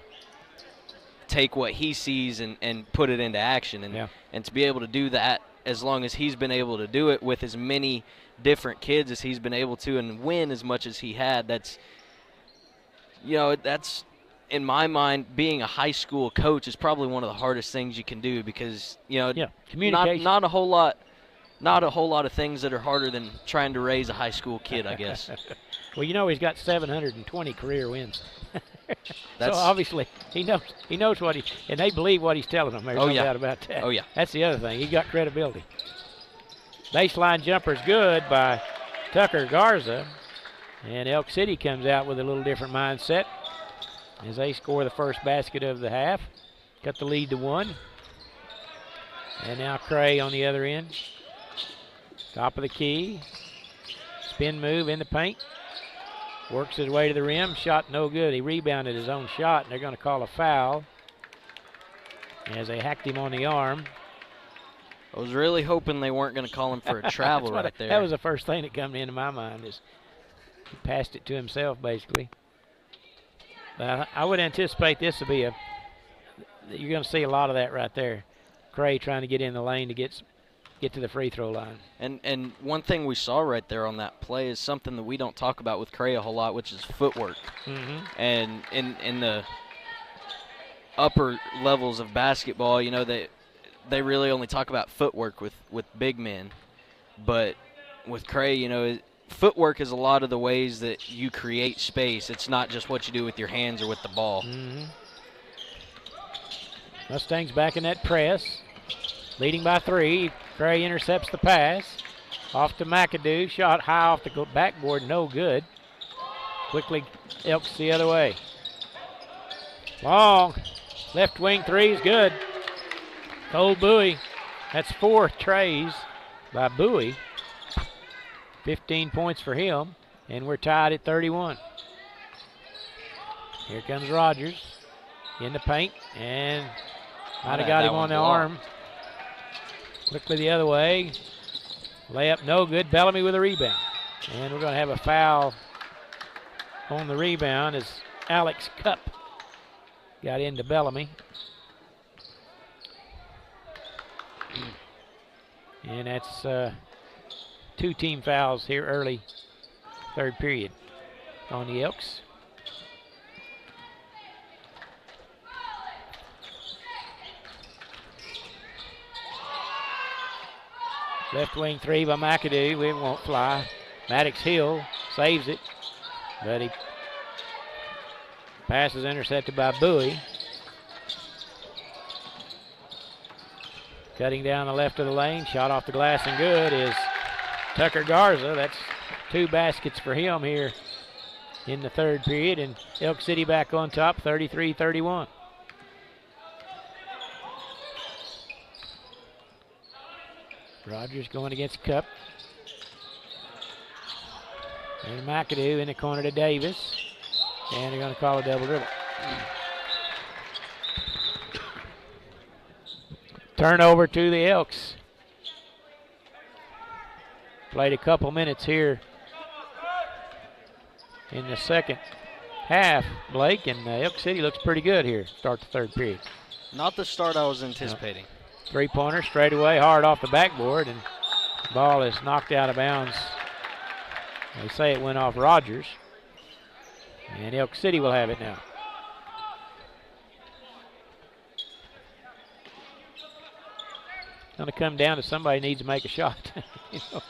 take what he sees and put it into action. And to be able to do that, as long as he's been able to do it with as many different kids as he's been able to and win as much as he had, that's in my mind, being a high school coach is probably one of the hardest things you can do because, communication. Not a whole lot of things that are harder than trying to raise a high school kid, I guess. Well, he's got 720 career wins. So obviously he knows what and they believe what he's telling them. There's no doubt about that. Oh, yeah. That's the other thing. He's got credibility. Baseline jumper is good by Tucker Garza. And Elk City comes out with a little different mindset as they score the first basket of the half. Cut the lead to 1. And now Cray on the other end. Top of the key. Spin move in the paint. Works his way to the rim. Shot no good. He rebounded his own shot, and they're going to call a foul as they hacked him on the arm. I was really hoping they weren't going to call him for a travel right there. That was the first thing that came into my mind is he passed it to himself, basically. I would anticipate this to be you're going to see a lot of that right there. Cray trying to get in the lane to get to the free throw line. And one thing we saw right there on that play is something that we don't talk about with Cray a whole lot, which is footwork. And in the upper levels of basketball, you know, they really only talk about footwork with big men. But with Cray, you know, footwork is a lot of the ways that you create space. It's not just what you do with your hands or with the ball. Mustangs back in that press, leading by 3. Cray intercepts the pass. Off to McAdoo, shot high off the backboard, no good. Quickly Elks the other way. Long, left wing 3 is good. Cole Bowie, that's 4 trays by Bowie. 15 points for him, and we're tied at 31. Here comes Rogers in the paint, and might have got him on the arm. Quickly the other way. Layup no good. Bellamy with a rebound. And we're going to have a foul on the rebound as Alex Cupp got into Bellamy. And that's 2 team fouls here early third period on the Elks. Left wing 3 by McAdoo. It won't fly. Maddox Hill saves it, but he pass is intercepted by Bowie. Cutting down the left of the lane. Shot off the glass and good is Tucker Garza. That's 2 baskets for him here in the third period. And Elk City back on top, 33-31. Rogers going against Cupp. And McAdoo in the corner to Davis. And they're going to call a double dribble. Turnover to the Elks. Played a couple minutes here in the second half, Blake, and Elk City looks pretty good here. Start the third period. Not the start I was anticipating. Three-pointer straight away, hard off the backboard, and the ball is knocked out of bounds. They say it went off Rogers, and Elk City will have it now. It's going to come down to somebody needs to make a shot. You know?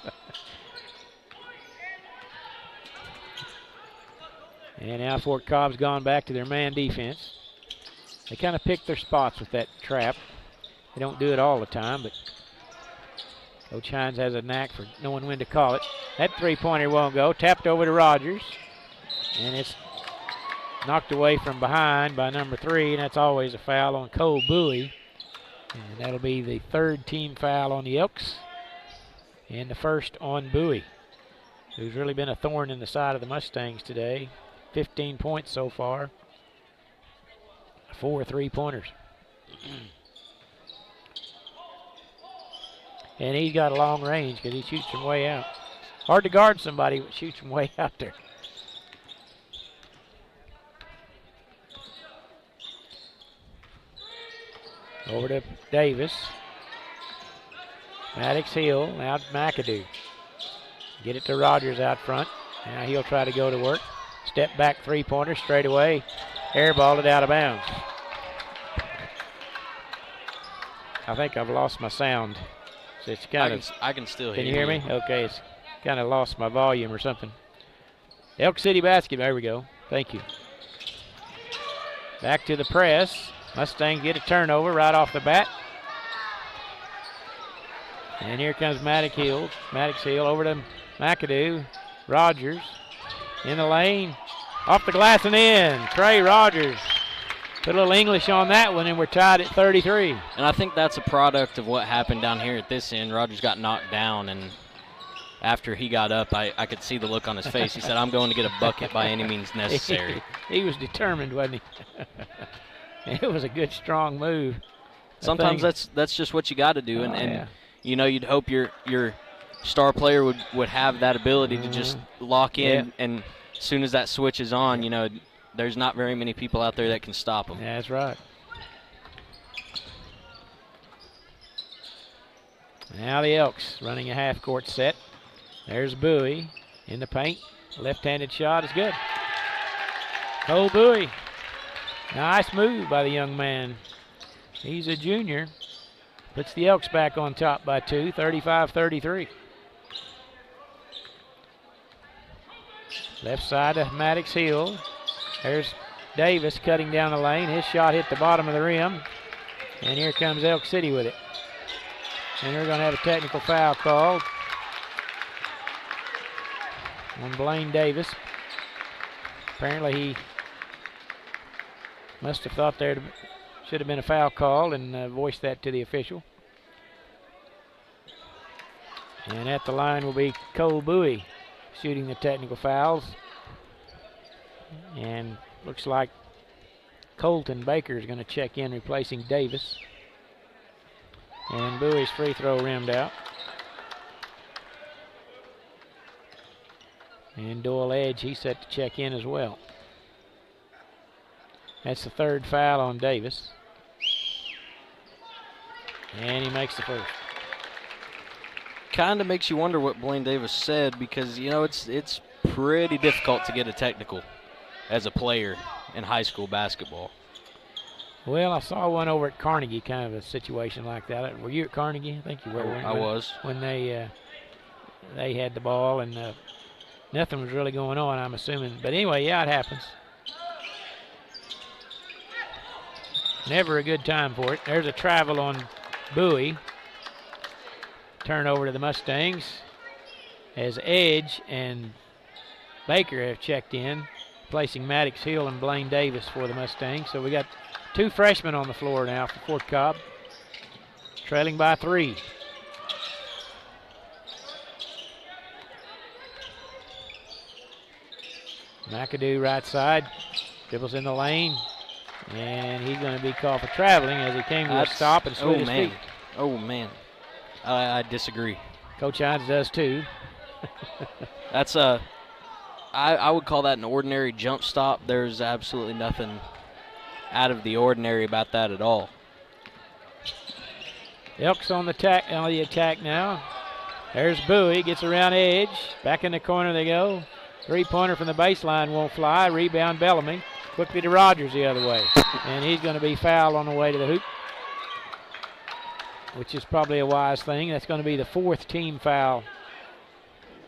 And now Fort Cobb's gone back to their man defense. They kind of picked their spots with that trap. They don't do it all the time, but Coach Hines has a knack for knowing when to call it. That three-pointer won't go. Tapped over to Rogers, and it's knocked away from behind by number 3, and that's always a foul on Cole Bowie. And that'll be the 3rd team foul on the Elks, and the 1st on Bowie, who's really been a thorn in the side of the Mustangs today. 15 points so far. 4 3-pointers. And he's got a long range because he shoots from way out. Hard to guard somebody that shoots from way out there. Over to Davis. Maddox Hill, now McAdoo. Get it to Rogers out front. Now he'll try to go to work. Step back three-pointer straight away. Airballed it out of bounds. I think I've lost my sound. So it's kind of. I can still hear you. Can you hear me? Okay, it's kind of lost my volume or something. Elk City basket. There we go. Thank you. Back to the press. Mustangs get a turnover right off the bat. And here comes Maddox Hill. Maddox Hill over to McAdoo. Rogers in the lane. Off the glass and in. Trey Rogers. Put a little English on that one, and we're tied at 33. And I think that's a product of what happened down here at this end. Rogers got knocked down, and after he got up, I could see the look on his face. He said, I'm going to get a bucket by any means necessary. He was determined, wasn't he? It was a good, strong move. Sometimes that's just what you got to do, and you know, you'd hope your star player would have that ability to just lock in, and as soon as that switch is on, you know, there's not very many people out there that can stop them. Yeah, that's right. Now the Elks running a half-court set. There's Bowie in the paint. Left-handed shot is good. Cole Bowie. Nice move by the young man. He's a junior. Puts the Elks back on top by 2, 35-33. Left side of Maddox Hill. There's Davis cutting down the lane. His shot hit the bottom of the rim. And here comes Elk City with it. And they're going to have a technical foul called on Blaine Davis. Apparently he must have thought there should have been a foul called and voiced that to the official. And at the line will be Cole Bowie shooting the technical fouls. And looks like Colton Baker is going to check in replacing Davis. And Bowie's free throw rimmed out. And Doyle Edge, he's set to check in as well. That's the third foul on Davis. And he makes the first. Kind of makes you wonder what Blaine Davis said, because, you know, it's pretty difficult to get a technical as a player in high school basketball. Well, I saw one over at Carnegie, kind of a situation like that. Were you at Carnegie? I think you were. I was. When they had the ball and nothing was really going on, I'm assuming. But anyway, yeah, it happens. Never a good time for it. There's a travel on Bowie. Turnover to the Mustangs as Edge and Baker have checked in, placing Maddox Hill and Blaine Davis for the Mustangs. So we got 2 freshmen on the floor now for Fort Cobb, trailing by 3. McAdoo right side, dribbles in the lane, and he's going to be called for traveling as he came to a stop and slid his feet. Oh, man. I disagree. Coach Hines does too. That's I would call that an ordinary jump stop. There's absolutely nothing out of the ordinary about that at all. Elks on the attack now. There's Bowie, gets around Edge. Back in the corner they go. 3-pointer from the baseline won't fly. Rebound Bellamy. Quickly to Rogers the other way. And he's going to be fouled on the way to the hoop, which is probably a wise thing. That's going to be the 4th team foul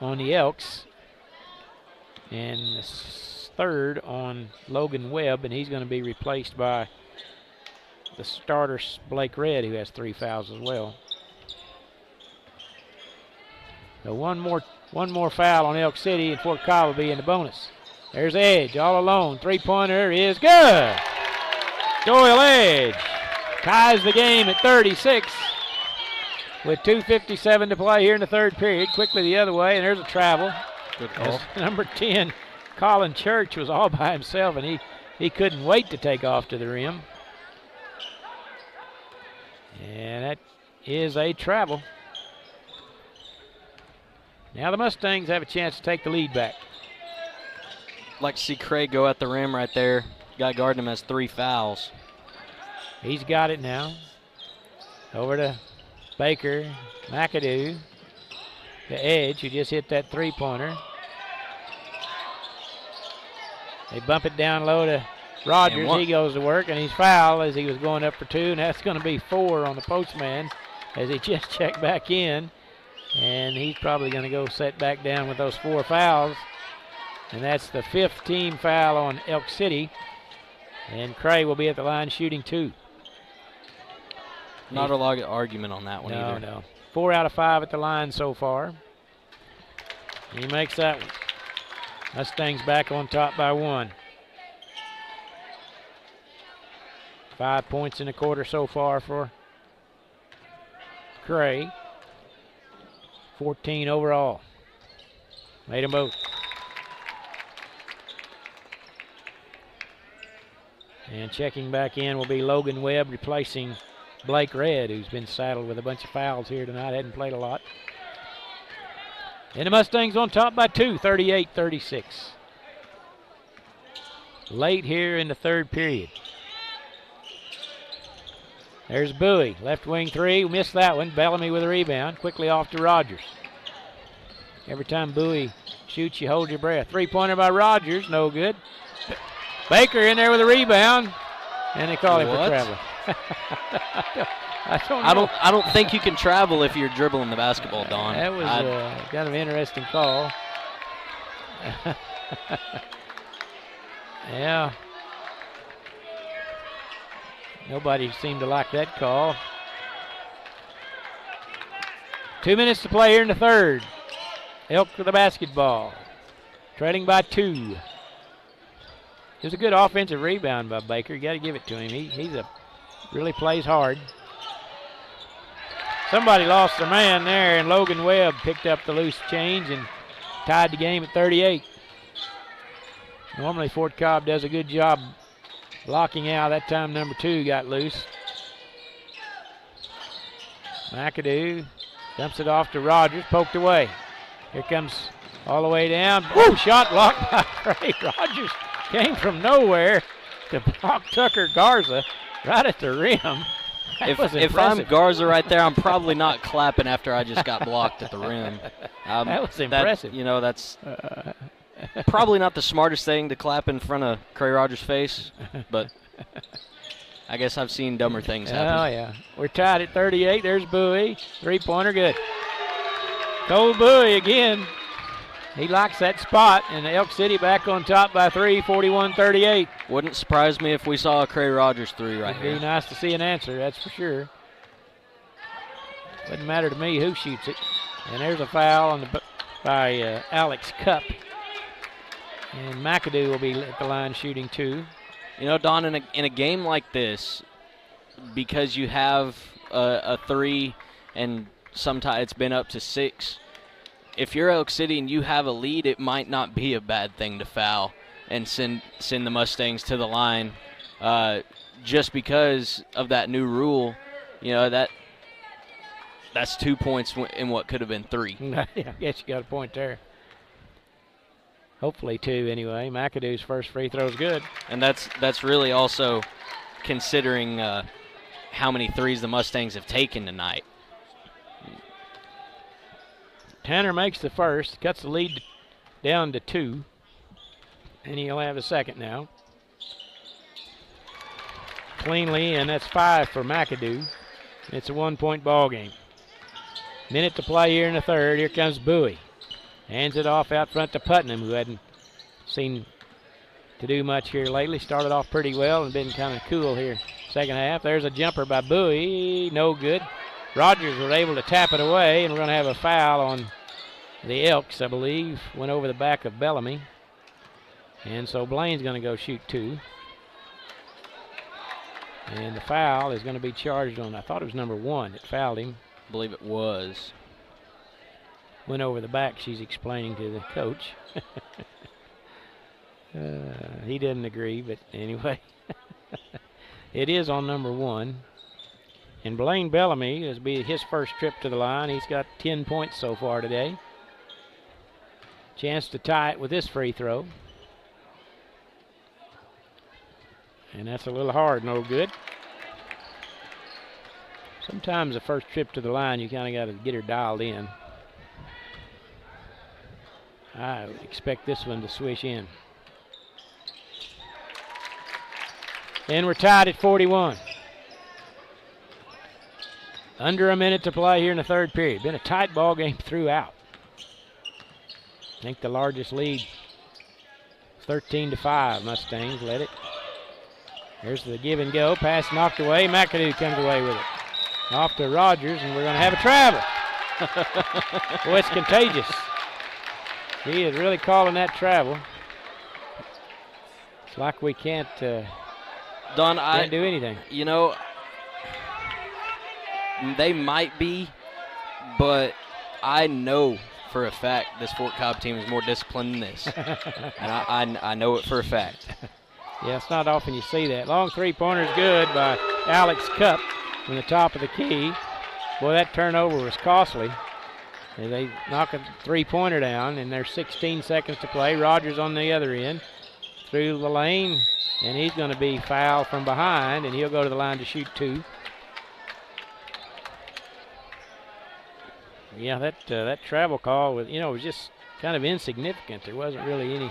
on the Elks. And the 3rd on Logan Webb, and he's going to be replaced by the starter Blake Red, who has 3 fouls as well. So one more foul on Elk City, and Fort Cobb will be in the bonus. There's Edge all alone. 3-pointer is good. Doyle Edge ties the game at 36 with 2:57 to play here in the 3rd period. Quickly the other way, and there's a travel. Good call. Number 10, Colin Church, was all by himself, and he couldn't wait to take off to the rim. And that is a travel. Now the Mustangs have a chance to take the lead back. Like to see Craig go at the rim right there. Guy guarding him has 3 fouls. He's got it now. Over to Baker, McAdoo, the Edge, who just hit that 3-pointer. They bump it down low to Rogers. He goes to work, and he's fouled as he was going up for 2, and that's going to be 4 on the postman as he just checked back in. And he's probably going to go set back down with those 4 fouls. And that's the 5th team foul on Elk City. And Cray will be at the line shooting 2. Not a lot of argument on that one either. No. 4 out of 5 at the line so far. He makes that one. Mustangs back on top by 1. 5 points in the quarter so far for Cray. 14 overall. Made them both. And checking back in will be Logan Webb, replacing Blake Red, who's been saddled with a bunch of fouls here tonight. Hadn't played a lot. And the Mustangs on top by 2, 38-36. late here in the third period. There's Bowie, left wing three, missed that one. Bellamy with a rebound, quickly off to Rogers. Every time Bowie shoots, you hold your breath. Three-pointer by Rogers, no good. Baker in there with a rebound, and they call him for traveling. I don't think you can travel if you're dribbling the basketball, Don. That was kind of an interesting call. Yeah. Nobody seemed to like that call. 2 minutes to play here in the third. Elk with the basketball. Trailing by 2. It was a good offensive rebound by Baker. You got to give it to him. He's really plays hard. Somebody lost their man there, and Logan Webb picked up the loose change and tied the game at 38. Normally Fort Cobb does a good job blocking out. That time number 2 got loose. McAdoo dumps it off to Rogers, poked away. Here comes all the way down. Woo, shot blocked by Trey. Rogers came from nowhere to block Tucker Garza right at the rim. If I'm Garza right there, I'm probably not clapping after I just got blocked at the rim. That was impressive. That's probably not the smartest thing to clap in front of Cray Rogers' face, but I guess I've seen dumber things happen. Oh, yeah. We're tied at 38. There's Bowie. Three-pointer, good. Cole Bowie again. He likes that spot, and Elk City back on top by 3, 41-38. Wouldn't surprise me if we saw a Cray Rogers 3 right here. It'd be nice to see an answer, that's for sure. Doesn't matter to me who shoots it. And there's a foul by Alex Cupp. And McAdoo will be at the line shooting 2. You know, Don, in a game like this, because you have a 3 and sometimes it's been up to 6, if you're Elk City and you have a lead, it might not be a bad thing to foul and send the Mustangs to the line just because of that new rule. You know, that's 2 points in what could have been 3. Yeah, I guess you got a point there. Hopefully 2 anyway. McAdoo's first free throw is good. And that's really also considering how many threes the Mustangs have taken tonight. Tanner makes the first, cuts the lead down to 2, and he'll have a second now. Cleanly, and that's 5 for McAdoo. It's a 1-point ball game. Minute to play here in the third. Here comes Bowie. Hands it off out front to Putnam, who hadn't seen to do much here lately. Started off pretty well and been kind of cool here second half. There's a jumper by Bowie, no good. Rogers was able to tap it away, and we're going to have a foul on the Elks, I believe. Went over the back of Bellamy. And so Blaine's going to go shoot 2. And the foul is going to be charged on, I thought it was number 1 that fouled him. I believe it was. Went over the back, she's explaining to the coach. He didn't agree, but anyway. It is on number 1. And Blaine Bellamy, this will be his first trip to the line. He's got 10 points so far today. Chance to tie it with this free throw. And that's a little hard, no good. Sometimes the first trip to the line, you kind of got to get her dialed in. I would expect this one to swish in. And we're tied at 41. Under a minute to play here in the third period. Been a tight ball game throughout. I think the largest lead, 13-5. Mustangs led it. There's the give and go. Pass knocked away. McAdoo comes away with it. Off to Rogers, and we're going to have a travel. Boy, it's contagious. He is really calling that travel. It's like we can't do anything. You know, they might be, but I know for a fact this Fort Cobb team is more disciplined than this. And I know it for a fact. Yeah, it's not often you see that. Long three-pointer is good by Alex Cupp from the top of the key. Boy, that turnover was costly. And they knock a three-pointer down, and there's 16 seconds to play. Rogers on the other end. through the lane, and he's going to be fouled from behind, and he'll go to the line to shoot 2. Yeah, that travel call was, was just kind of insignificant. There wasn't really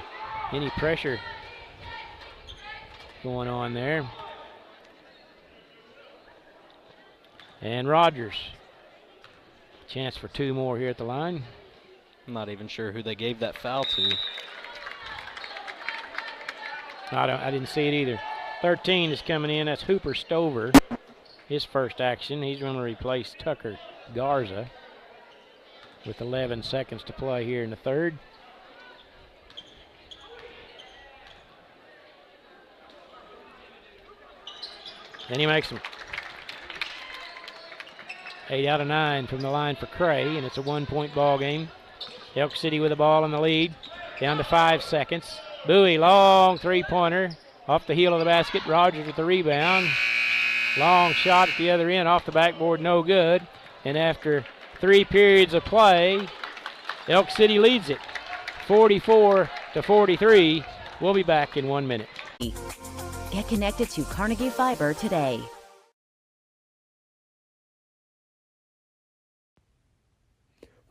any pressure going on there. And Rogers, chance for 2 more here at the line. I'm not even sure who they gave that foul to. I didn't see it either. 13 is coming in. That's Hooper Stover. His first action. He's going to replace Tucker Garza with 11 seconds to play here in the third. Then he makes them. 8 out of 9 from the line for Cray, and it's a 1-point ball game. Elk City with the ball in the lead. Down to 5 seconds. Bowie, long 3-pointer. Off the heel of the basket. Rogers with the rebound. Long shot at the other end. Off the backboard, no good. And after 3 periods of play, Elk City leads it 44-43. We'll be back in 1 minute. Get connected to Carnegie Fiber today.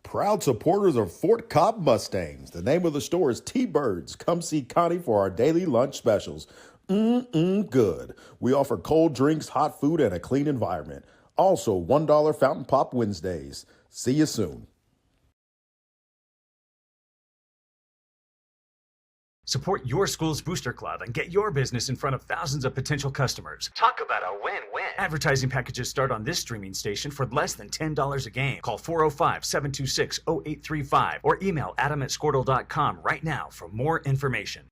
Proud supporters of Fort Cobb Mustangs. The name of the store is T-Birds. Come see Connie for our daily lunch specials. Good. We offer cold drinks, hot food, and a clean environment. Also, $1 Fountain Pop Wednesdays. See you soon. Support your school's booster club and get your business in front of thousands of potential customers. Talk about a win-win. Advertising packages start on this streaming station for less than $10 a game. Call 405-726-0835 or email adam@squirtle.com right now for more information.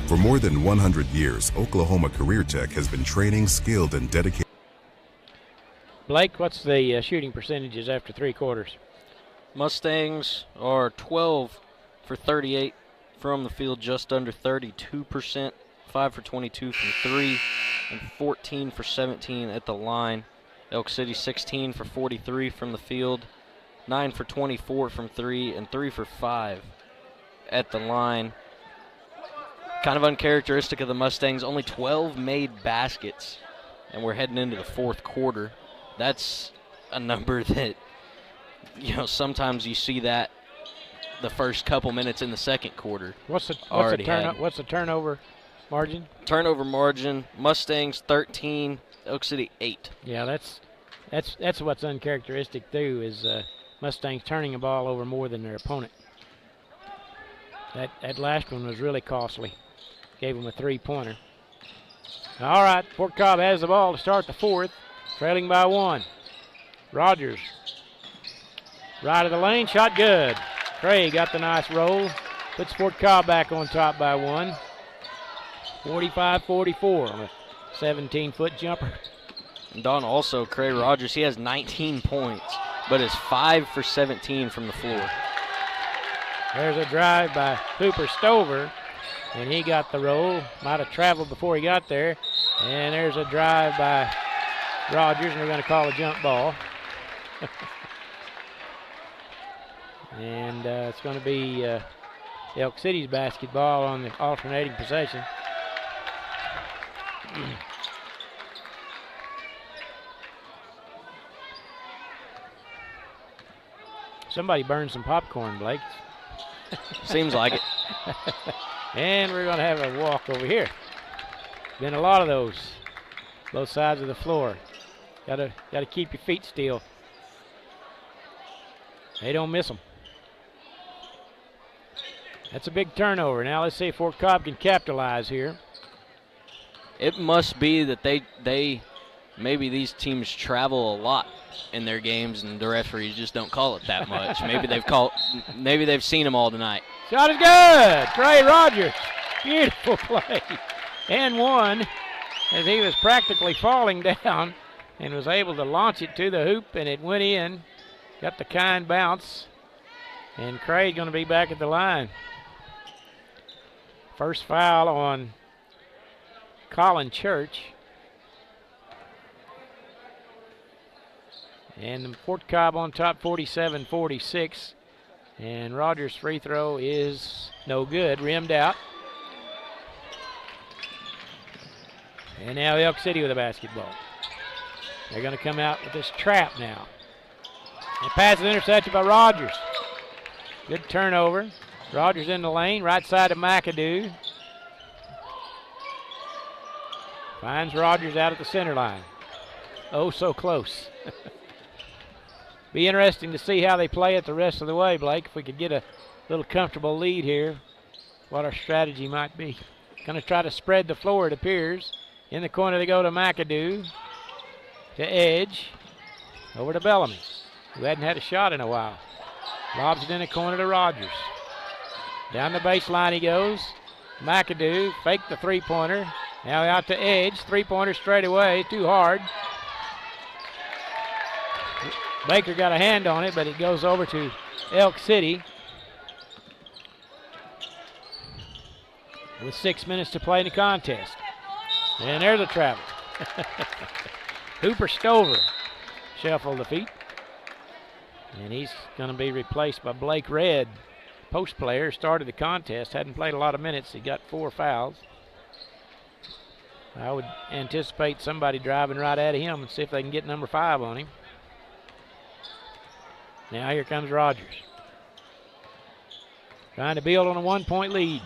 For more than 100 years, Oklahoma Career Tech has been training skilled and dedicated. Blake, what's the shooting percentages after 3 quarters? Mustangs are 12 for 38 from the field, just under 32%, 5 for 22 from 3, and 14 for 17 at the line. Elk City 16 for 43 from the field, 9 for 24 from 3, and 3 for 5 at the line. Kind of uncharacteristic of the Mustangs, only 12 made baskets, and we're heading into the 4th quarter. That's a number that, sometimes you see that the first couple minutes in the 2nd quarter. What's the turnover margin? Turnover margin, Mustangs 13, Elk City 8. Yeah, that's what's uncharacteristic too, is Mustangs turning the ball over more than their opponent. That last one was really costly. Gave them a 3-pointer. All right, Fort Cobb has the ball to start the 4th, trailing by 1. Rogers. Right of the lane, shot good. Cray got the nice roll. Puts Fort Cobb back on top by 1. 45-44 on a 17-foot jumper. And Don, also, Cray Rogers, he has 19 points, but is 5 for 17 from the floor. There's a drive by Hooper Stover, and he got the roll. Might have traveled before he got there. And there's a drive by Rogers, and they're going to call a jump ball. And it's going to be Elk City's basketball on the alternating possession. Somebody burned some popcorn, Blake. Seems like it. And we're going to have a walk over here. Been a lot of those, both sides of the floor. Got to keep your feet still. They don't miss them. That's a big turnover. Now let's see if Fort Cobb can capitalize here. It must be that they maybe these teams travel a lot in their games and the referees just don't call it that much. Maybe they've seen them all tonight. Shot is good. Trey Rogers. Beautiful play. And one as he was practically falling down and was able to launch it to the hoop, and it went in. Got the kind bounce. And Craig going to be back at the line. First foul on Colin Church. And Fort Cobb on top 47-46. And Rogers' free throw is no good, rimmed out. And now Elk City with a basketball. They're going to come out with this trap now. The pass is intercepted by Rogers. Good turnover. Rogers in the lane, right side of McAdoo. Finds Rogers out at the center line. Oh, so close. Be interesting to see how they play it the rest of the way, Blake. If we could get a little comfortable lead here, what our strategy might be. Going to try to spread the floor, it appears. In the corner they go to McAdoo. To Edge. Over to Bellamy, who hadn't had a shot in a while. Lobs it in the corner to Rogers. Down the baseline he goes. McAdoo faked the three-pointer. Now out to Edge. Three-pointer straight away. Too hard. Baker got a hand on it, but it goes over to Elk City. With 6 minutes to play in the contest. And there's a travel. Hooper Stover shuffled the feet. And he's going to be replaced by Blake Red. Post player, started the contest, hadn't played a lot of minutes. He got 4 fouls. I would anticipate somebody driving right at him and see if they can get number 5 on him. Now here comes Rogers. Trying to build on a 1-point lead.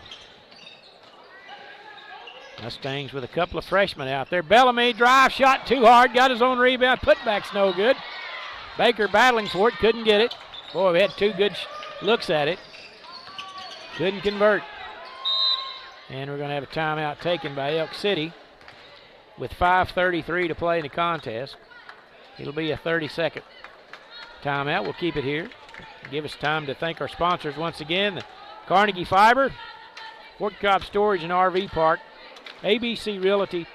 Mustangs with a couple of freshmen out there. Bellamy drive shot too hard, got his own rebound. Putback's no good. Baker battling for it, couldn't get it. Boy, we had 2 good looks at it. Couldn't convert. And we're going to have a timeout taken by Elk City with 5:33 to play in the contest. It'll be a 30-second timeout. We'll keep it here. Give us time to thank our sponsors once again. The Carnegie Fiber, Fort Cobb Storage and RV Park, ABC Realty,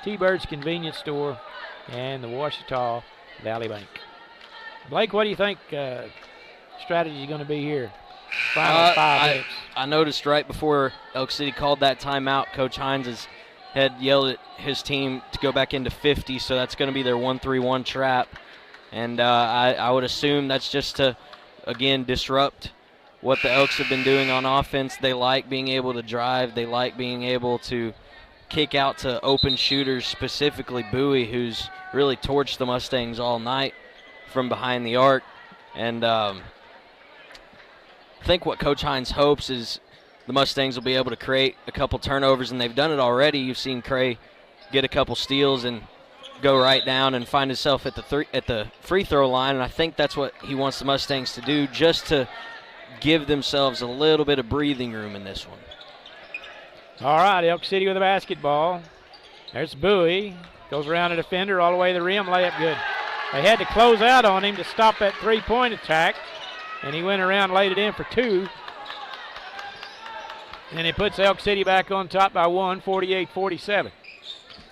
T-Bird's Convenience Store, and the Ouachita Valley Bank. Blake, what do you think strategy is going to be here? Final 5 minutes. I noticed right before Elk City called that timeout, Coach Hines had yelled at his team to go back into 50, so that's going to be their 1-3-1 trap. And I would assume that's just to, again, disrupt what the Elks have been doing on offense. They like being able to drive. They like being able to kick out to open shooters, specifically Bowie, who's really torched the Mustangs all night from behind the arc. And I think what Coach Hines hopes is the Mustangs will be able to create a couple turnovers, and they've done it already. You've seen Cray get a couple steals and go right down and find himself at the free throw line, and I think that's what he wants the Mustangs to do, just to give themselves a little bit of breathing room in this one. All right, Elk City with a basketball. There's Bowie. Goes around a defender all the way to the rim. Layup good. They had to close out on him to stop that three-point attack, and he went around, laid it in for 2. And it puts Elk City back on top by 1, 48-47.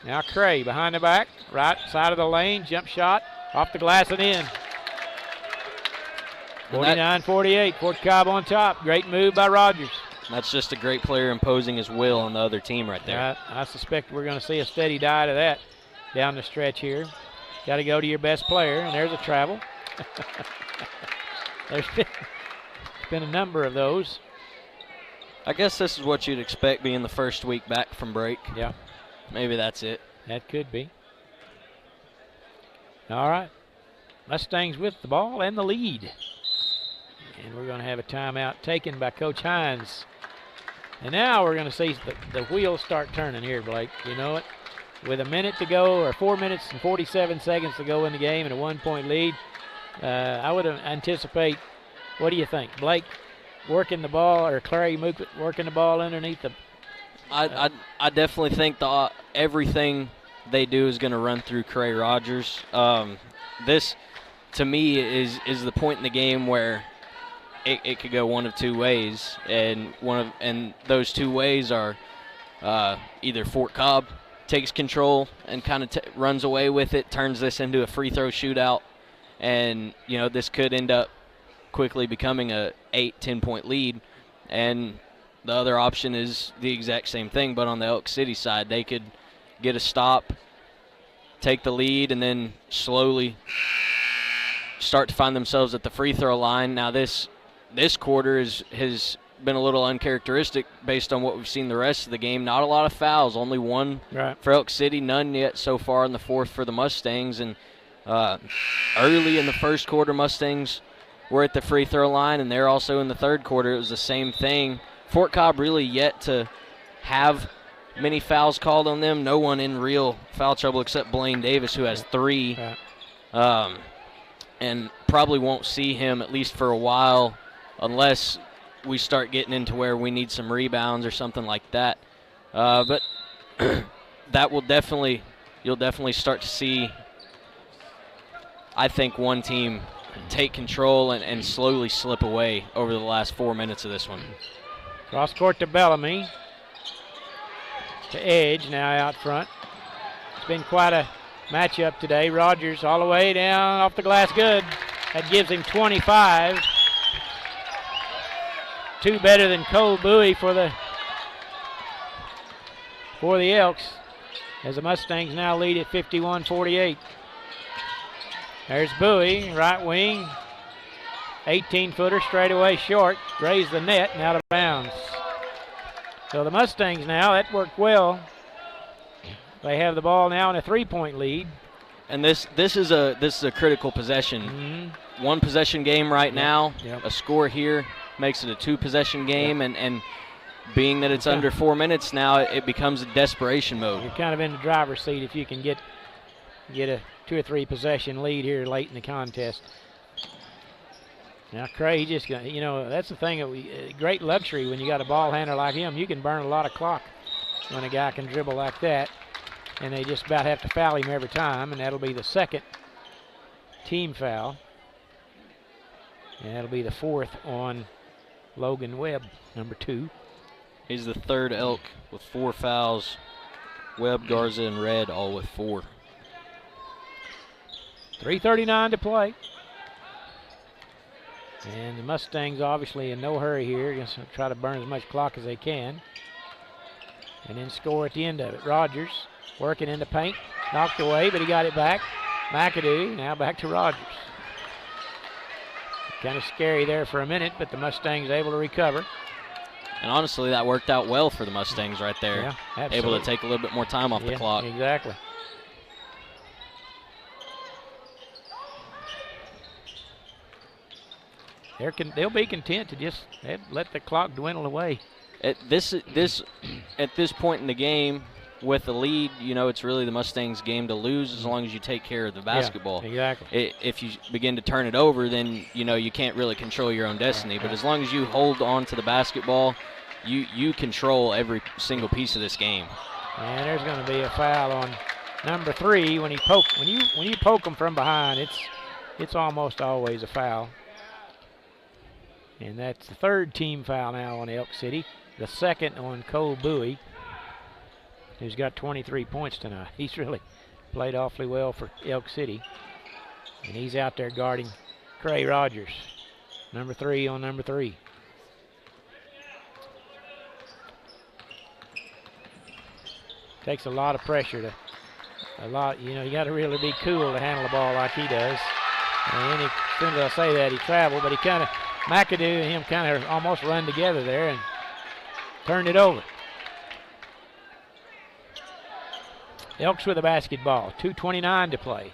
Now Cray behind the back, right side of the lane, jump shot, off the glass and in. 49-48, Fort Cobb on top. Great move by Rogers. That's just a great player imposing his will on the other team right there. I suspect we're going to see a steady diet of that down the stretch here. Got to go to your best player, and there's a travel. There's been a number of those. I guess this is what you'd expect being the first week back from break. Yeah. Maybe that's it. That could be. All right. Mustangs with the ball and the lead. And we're going to have a timeout taken by Coach Hines. And now we're going to see the wheels start turning here, Blake. You know it. With a minute to go, or 4 minutes and 47 seconds to go in the game and a 1-point lead, I would anticipate, what do you think? Blake working the ball, or Clary working the ball underneath the... I definitely think everything they do is going to run through Cray Rogers. This, to me, is the point in the game where it could go one of 2 ways, and those 2 ways are either Fort Cobb takes control and kind of runs away with it, turns this into a free throw shootout, and this could end up quickly becoming a 8-10 point lead, and the other option is the exact same thing, but on the Elk City side, they could get a stop, take the lead, and then slowly start to find themselves at the free throw line. Now this this quarter has been a little uncharacteristic based on what we've seen the rest of the game. Not a lot of fouls, only one for Elk City, none yet so far in the fourth for the Mustangs. And early in the first quarter, Mustangs were at the free throw line, and they're also in the third quarter. It was the same thing. Fort Cobb really yet to have many fouls called on them. No one in real foul trouble except Blaine Davis, who has 3. And probably won't see him at least for a while unless we start getting into where we need some rebounds or something like that. But that will you'll definitely start to see, I think, one team take control and slowly slip away over the last 4 minutes of this one. Cross court to Bellamy. To Edge now out front. It's been quite a matchup today. Rogers all the way down off the glass, good. That gives him 25. 2 better than Cole Bowie for the Elks, as the Mustangs now lead at 51-48. There's Bowie, right wing. 18-footer straight away short. Grazed the net and out of bounds. So the Mustangs now, that worked well. They have the ball now in a 3-point lead. And this is a critical possession. Mm-hmm. One possession game right now. Yep. A score here makes it a 2-possession game, and being that it's under 4 minutes now, it becomes a desperation mode. You're kind of in the driver's seat if you can get a 2 or 3 possession lead here late in the contest. Now Cray just got, that's the thing that great luxury when you got a ball handler like him. You can burn a lot of clock when a guy can dribble like that, and they just about have to foul him every time, and that'll be the second team foul, and that'll be the 4th on Logan Webb, number 2. He's the 3rd Elk with 4 fouls. Webb, Garza, and Red all with 4. 3:39 to play. And the Mustangs obviously in no hurry here. Just try to burn as much clock as they can. And then score at the end of it. Rogers working in the paint. Knocked away, but he got it back. McAdoo now back to Rogers. Kind of scary there for a minute, but the Mustangs able to recover. And honestly, that worked out well for the Mustangs right there. Yeah, absolutely. Able to take a little bit more time off the clock. Exactly. They'll be content to just let the clock dwindle away. At this point in the game, with the lead, it's really the Mustangs' game to lose as long as you take care of the basketball. Yeah, exactly. If you begin to turn it over, then you can't really control your own destiny. But as long as you hold on to the basketball, you control every single piece of this game. And there's going to be a foul on number 3 when you poke them from behind. It's almost always a foul. And that's the 3rd team foul now on Elk City. The 2nd on Cole Bowie, who's got 23 points tonight. He's really played awfully well for Elk City. And he's out there guarding Cray Rogers. Number 3 on number 3. Takes a lot of pressure you got to really be cool to handle the ball like he does. And as soon as I say that, he traveled, but McAdoo and him kind of almost run together there and turned it over. Elks with a basketball. 2:29 to play.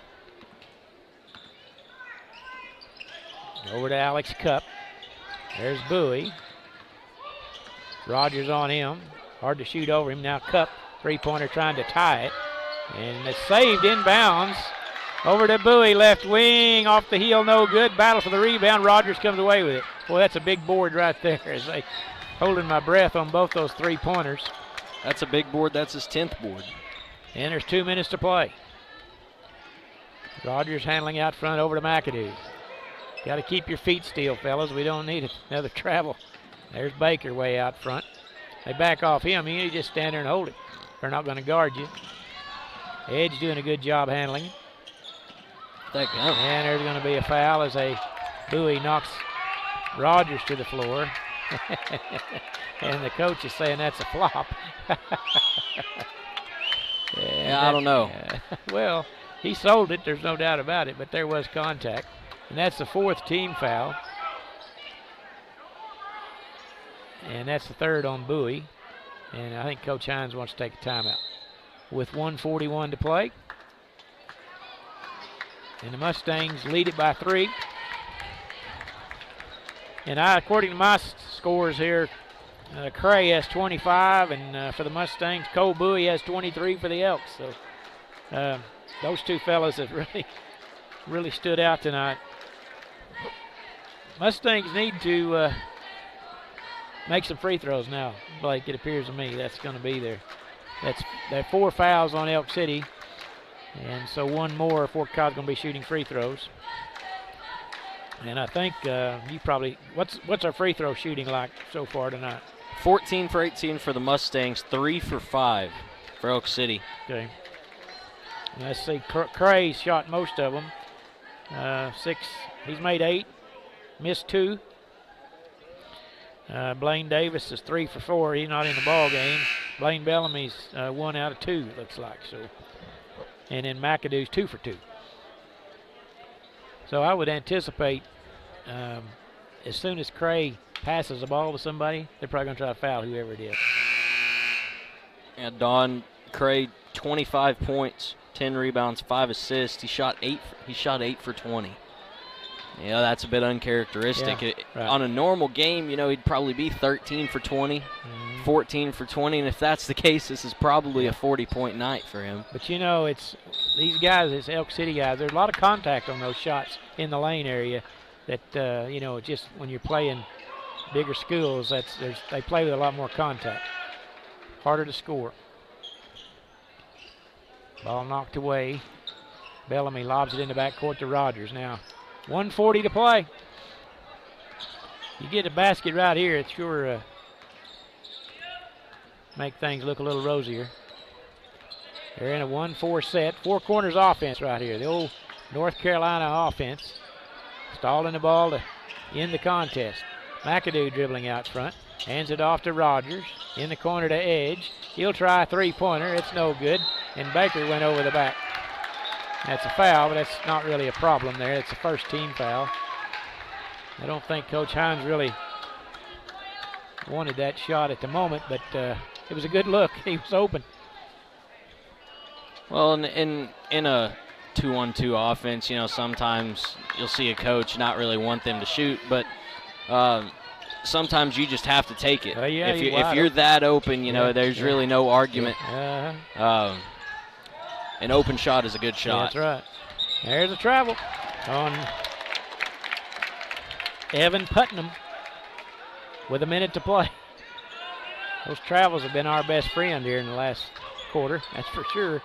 Over to Alex Cupp. There's Bowie. Rogers on him. Hard to shoot over him. Now Cupp, 3-pointer, trying to tie it. And it's saved inbounds. Over to Bowie, left wing, off the heel, no good. Battle for the rebound. Rogers comes away with it. Boy, that's a big board right there. As they holding my breath on both those 3-pointers. That's a big board. That's his 10th board. And there's 2 minutes to play. Rogers handling out front over to McAdoo. Got to keep your feet still, fellas. We don't need another travel. There's Baker way out front. They back off him. You just stand there and hold it. They're not going to guard you. Edge doing a good job handling it. And there's going to be a foul as Bowie knocks Rogers to the floor. And the coach is saying that's a flop. I don't know. Well, he sold it, there's no doubt about it, but there was contact. And that's the 4th team foul. And that's the third on Bowie. And I think Coach Hines wants to take a timeout. With 1:41 to play. And the Mustangs lead it by 3. And according to my scores here, Cray has 25, and for the Mustangs, Cole Bowie has 23 for the Elks. So those two fellas have really stood out tonight. Mustangs need to make some free throws now, Blake. It appears to me that's going to be there. There are 4 fouls on Elk City, and so one more. Fort Cobb's going to be shooting free throws. And I think you probably what's our free throw shooting like so far tonight? 14 for 18 for the Mustangs, 3 for 5 for Elk City. Okay. Let's see. Cray shot most of them. 6. He's made 8. Missed 2. Blaine Davis is 3 for 4. He's not in the ball game. Blaine Bellamy's 1 out of 2. Looks like so. And then McAdoo's 2 for 2. So I would anticipate as soon as Cray passes the ball to somebody, they're probably going to try to foul whoever it is. Yeah, Don Cray, 25 points, 10 rebounds, 5 assists. He shot 8 for 20. Yeah, that's a bit uncharacteristic. Yeah, right. On a normal game, he'd probably be 13 for 20, 14 for 20, and if that's the case, this is probably a 40-point night for him. But it's these guys, it's Elk City guys. There's a lot of contact on those shots in the lane area. That just when you're playing bigger schools, they play with a lot more contact. Harder to score. Ball knocked away. Bellamy lobs it in the backcourt to Rogers. Now 1:40 to play. You get a basket right here, it's sure make things look a little rosier. They're in a 1-4 set. 4 corners offense right here. The old North Carolina offense. Stalling the ball to end the contest. McAdoo dribbling out front. Hands it off to Rogers. In the corner to Edge. He'll try a 3-pointer. It's no good. And Baker went over the back. That's a foul, but that's not really a problem there. It's a first team foul. I don't think Coach Hines really wanted that shot at the moment, but it was a good look. He was open. Well, in a 2-on-2 offense, sometimes you'll see a coach not really want them to shoot, but sometimes you just have to take it. If you're that open, there's really no argument. An open shot is a good shot. That's right. There's a travel on Evan Putnam with a minute to play. Those travels have been our best friend here in the last quarter, that's for sure.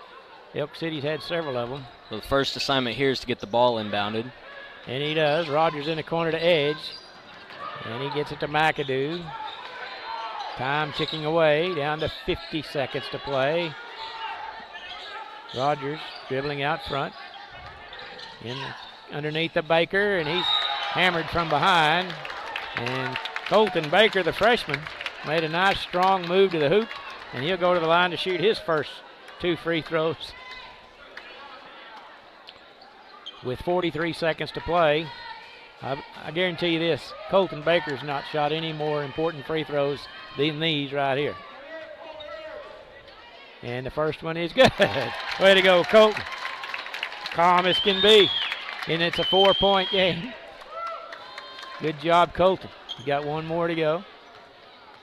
Elk City's had several of them. Well, the first assignment here is to get the ball inbounded. And he does. Rogers in the corner to Edge. And he gets it to McAdoo. Time ticking away, down to 50 seconds to play. Rogers dribbling out front. Underneath the Baker, and he's hammered from behind. And Colton Baker, the freshman, made a nice strong move to the hoop, and he'll go to the line to shoot his first 2 free throws. With 43 seconds to play, I guarantee you this, Colton Baker's not shot any more important free throws than these right here. And the first one is good. Way to go, Colton. Calm as can be. And it's a 4-point game. Good job, Colton. You got one more to go.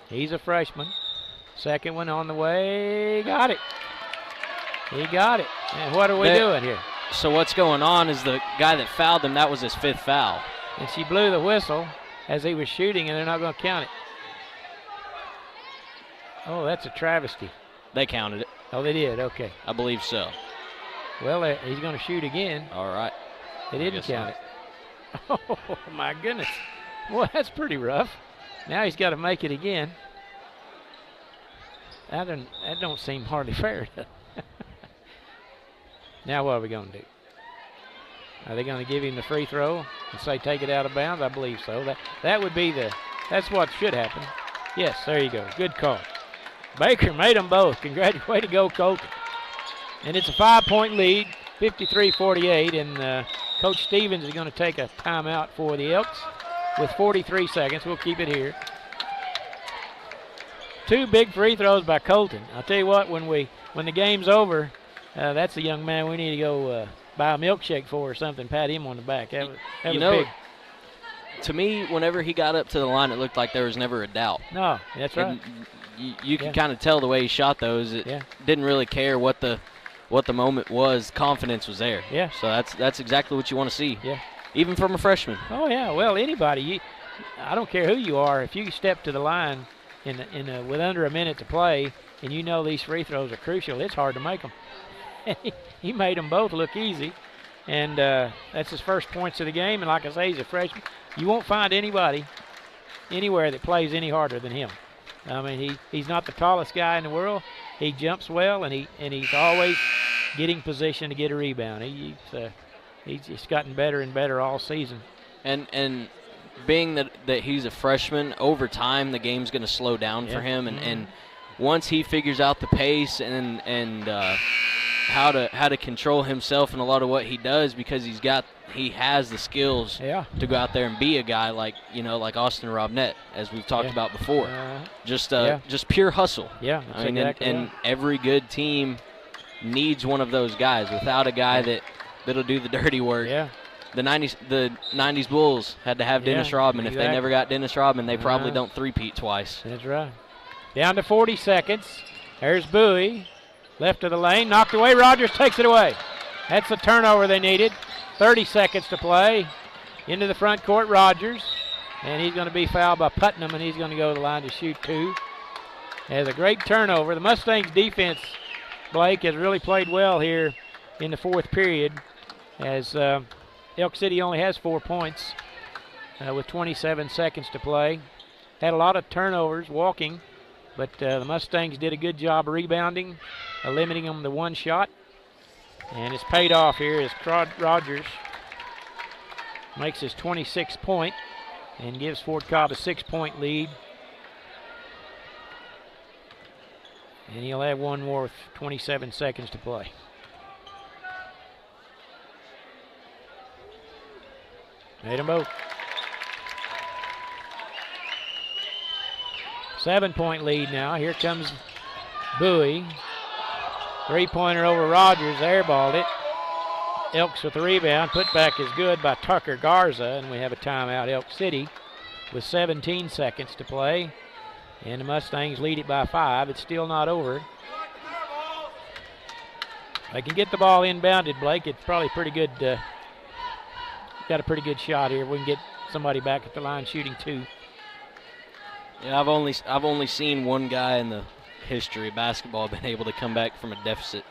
He's a freshman. Second one on the way. Got it. He got it. And what are we doing here? So what's going on is the guy that fouled him, that was his 5th foul. And she blew the whistle as he was shooting, and they're not going to count it. Oh, that's a travesty. They counted it. Oh, they did? Okay. I believe so. Well, he's going to shoot again. All right. They didn't count it. Oh, my goodness. Well, that's pretty rough. Now he's got to make it again. That don't seem hardly fair. Now what are we going to do? Are they going to give him the free throw and say take it out of bounds? I believe so. That would be that's what should happen. Yes, there you go. Good call. Baker made them both. Way to go, Colton. And it's a 5-point lead, 53-48, and Coach Stevens is going to take a timeout for the Elks with 43 seconds. We'll keep it here. 2 big free throws by Colton. I'll tell you what, when the game's over, that's a young man we need to go buy a milkshake for or something, pat him on the back. That was big. To me, whenever he got up to the line, it looked like there was never a doubt. No, that's right. You can kind of tell the way he shot those. It didn't really care what the moment was. Confidence was there. Yeah. So that's exactly what you want to see. Yeah. Even from a freshman. Oh yeah. Well, anybody. I don't care who you are. If you step to the line with under a minute to play, and you know these free throws are crucial, it's hard to make them. He made them both look easy, and that's his first points of the game. And like I say, he's a freshman. You won't find anybody anywhere that plays any harder than him. I mean, he's not the tallest guy in the world. He jumps well, and he's always getting position to get a rebound. He's gotten better and better all season. And being that he's a freshman, over time the game's going to slow down for him, and once he figures out the pace and how to control himself in a lot of what he does, because he has the skills to go out there and be a guy like Austin Robnett, as we've talked about before. Just pure hustle. Yeah, I mean, exactly and every good team needs one of those guys. Without a guy that'll do the dirty work. Yeah. The 90s Bulls had to have Dennis Rodman. If they never got Dennis Rodman, they probably don't three-peat twice. That's right. Down to 40 seconds. There's Bowie. Left of the lane, knocked away. Rogers takes it away. That's the turnover they needed. 30 seconds to play. Into the front court, Rogers. And he's going to be fouled by Putnam, and he's going to go to the line to shoot 2. Has a great turnover. The Mustangs' defense, Blake, has really played well here in the fourth period, as Elk City only has 4 points with 27 seconds to play. Had a lot of turnovers walking, but the Mustangs did a good job rebounding, limiting them to 1 shot. And it's paid off here as Rogers makes his 26th point and gives Fort Cobb a 6-point lead. And he'll have one more with 27 seconds to play. Made them both. 7-point lead now. Here comes Bowie. 3-pointer over Rogers, airballed it. Elks with the rebound. Put back is good by Tucker Garza, and we have a timeout, Elk City, with 17 seconds to play. And the Mustangs lead it by 5. It's still not over. They can get the ball inbounded, Blake. It's probably pretty good. Got a pretty good shot here. We can get somebody back at the line shooting 2. Yeah, I've only seen one guy in the history of basketball been able to come back from a deficit.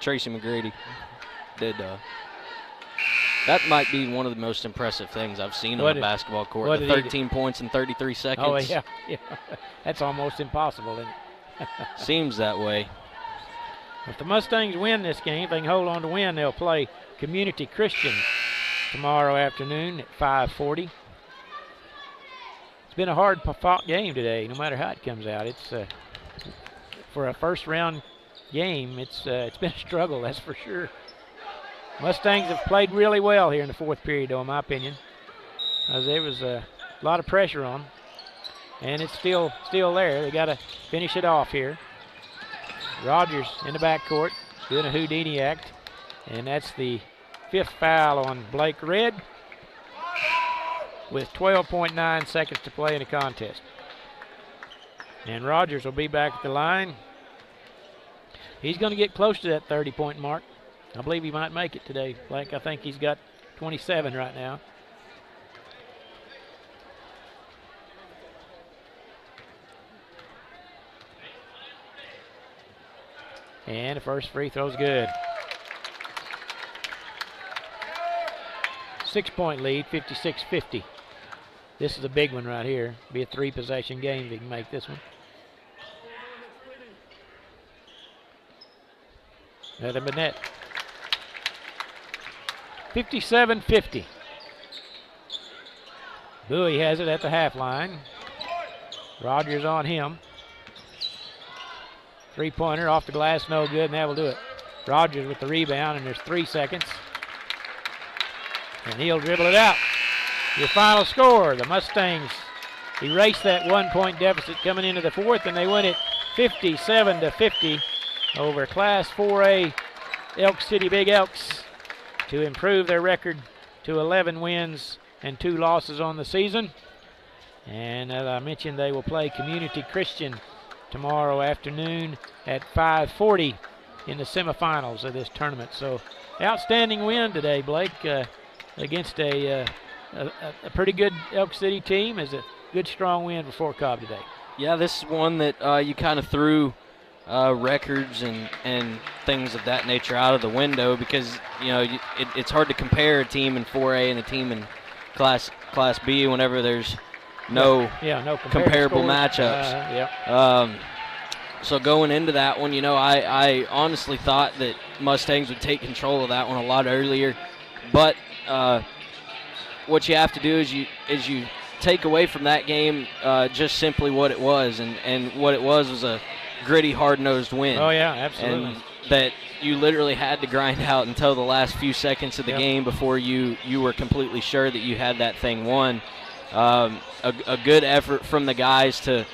Tracy McGrady did. That might be one of the most impressive things I've seen on a basketball court. The 13 points in 33 seconds. Oh, yeah. That's almost impossible, isn't it? Seems that way. If the Mustangs win this game, if they can hold on to win, they'll play Community Christian tomorrow afternoon at 5:40. It's been a hard-fought game today, no matter how it comes out. It's for a first-round game, it's been a struggle, that's for sure. Mustangs have played really well here in the fourth period, though, in my opinion. There was a lot of pressure on them, and it's still there. They got to finish it off here. Rogers in the backcourt doing a Houdini act, and that's the 5th foul on Blake Red with 12.9 seconds to play in the contest. And Rogers will be back at the line. He's going to get close to that 30-point mark. I believe he might make it today, Blake. I think he's got 27 right now. And the first free throw's good. 6-point lead, 56-50. This is a big one right here. Be a 3-possession game if he can make this one. Another Burnett. 57-50. Bowie has it at the half line. Rogers on him. 3-pointer off the glass, no good, and that will do it. Rogers with the rebound, and there's 3 seconds. And he'll dribble it out. Your final score, the Mustangs erase that 1-point deficit coming into the fourth, and they win it 57-50 over Class 4A Elk City Big Elks to improve their record to 11 wins and 2 losses on the season. And as I mentioned, they will play Community Christian tomorrow afternoon at 5:40 in the semifinals of this tournament. So outstanding win today, Blake, against a pretty good Elk City team. Is a good, strong win for Fort Cobb today. Yeah, this is one that you kind of threw records and things of that nature out of the window because, it's hard to compare a team in 4A and a team in Class B whenever there's no comparable matchups. So going into that one, I honestly thought that Mustangs would take control of that one a lot earlier. But what you have to do is you take away from that game just simply what it was, and what it was a gritty, hard-nosed win. Oh yeah, absolutely. And that you literally had to grind out until the last few seconds of the game before you were completely sure that you had that thing won. A good effort from the guys to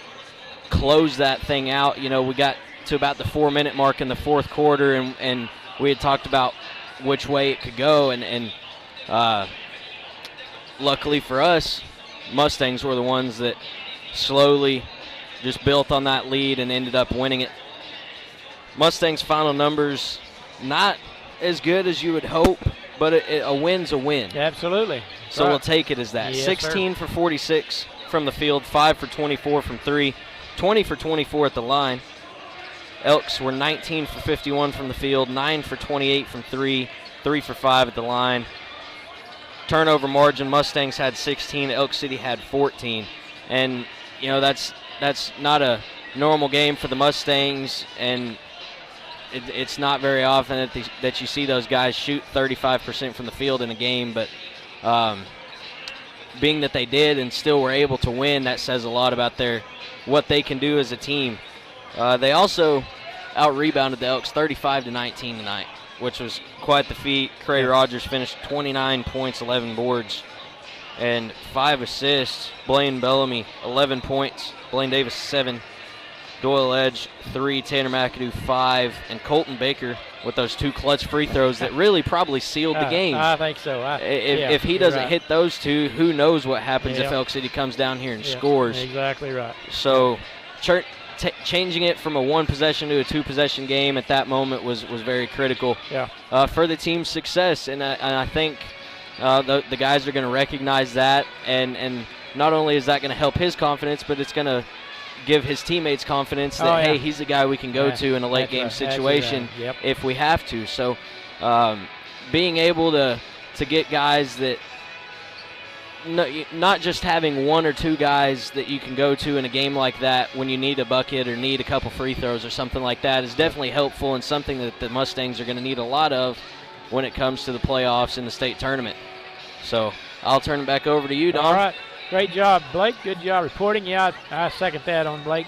close that thing out. We got to about the 4-minute mark in the fourth quarter, and we had talked about which way it could go, and luckily for us, Mustangs were the ones that slowly just built on that lead and ended up winning it. Mustangs' final numbers not as good as you would hope, but a win's a win. Absolutely. So we'll take it as that. Yes, 16 for 46 from the field, 5 for 24 from 3, 20 for 24 at the line. Elks were 19 for 51 from the field, 9 for 28 from 3, 3 for 5 at the line. Turnover margin, Mustangs had 16, Elk City had 14. And, that's not a normal game for the Mustangs, and it's not very often that you see those guys shoot 35% from the field in a game, but being that they did and still were able to win, that says a lot about what they can do as a team. They also out-rebounded the Elks 35-19 tonight, which was quite the feat. Craig Rogers finished 29 points, 11 boards, and 5 assists. Blaine Bellamy, 11 points. Blaine Davis, 7. Doyle Edge, 3. Tanner McAdoo, 5. And Colton Baker with those 2 clutch free throws that really probably sealed the game. I think so. If he doesn't hit those 2, who knows what happens if Elk City comes down here and scores. Exactly right. So changing it from a 1-possession to a 2-possession game at that moment was very critical for the team's success. And I think the guys are going to recognize that. And not only is that going to help his confidence, but it's going to give his teammates confidence that, hey, he's the guy we can go to in a late-game situation if we have to. So being able to get guys that not just having 1 or 2 guys that you can go to in a game like that when you need a bucket or need a couple free throws or something like that is definitely helpful and something that the Mustangs are going to need a lot of when it comes to the playoffs in the state tournament. So I'll turn it back over to you, Don. All right. Great job, Blake. Good job reporting. Yeah, I second that on Blake,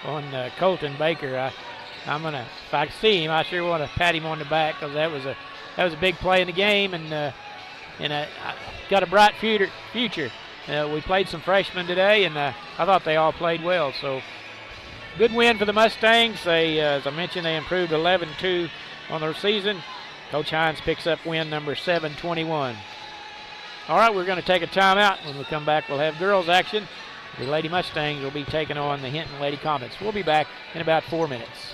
on Colton Baker. I'm gonna, if I see him, I sure want to pat him on the back because that was a big play in the game, and I got a bright future. We played some freshmen today, and I thought they all played well. So good win for the Mustangs. They, as I mentioned, they improved 11-2 on their season. Coach Hines picks up win number 721. All right, we're going to take a timeout. When we come back, we'll have girls action. The Lady Mustangs will be taking on the Hinton Lady Comets. We'll be back in about 4 minutes.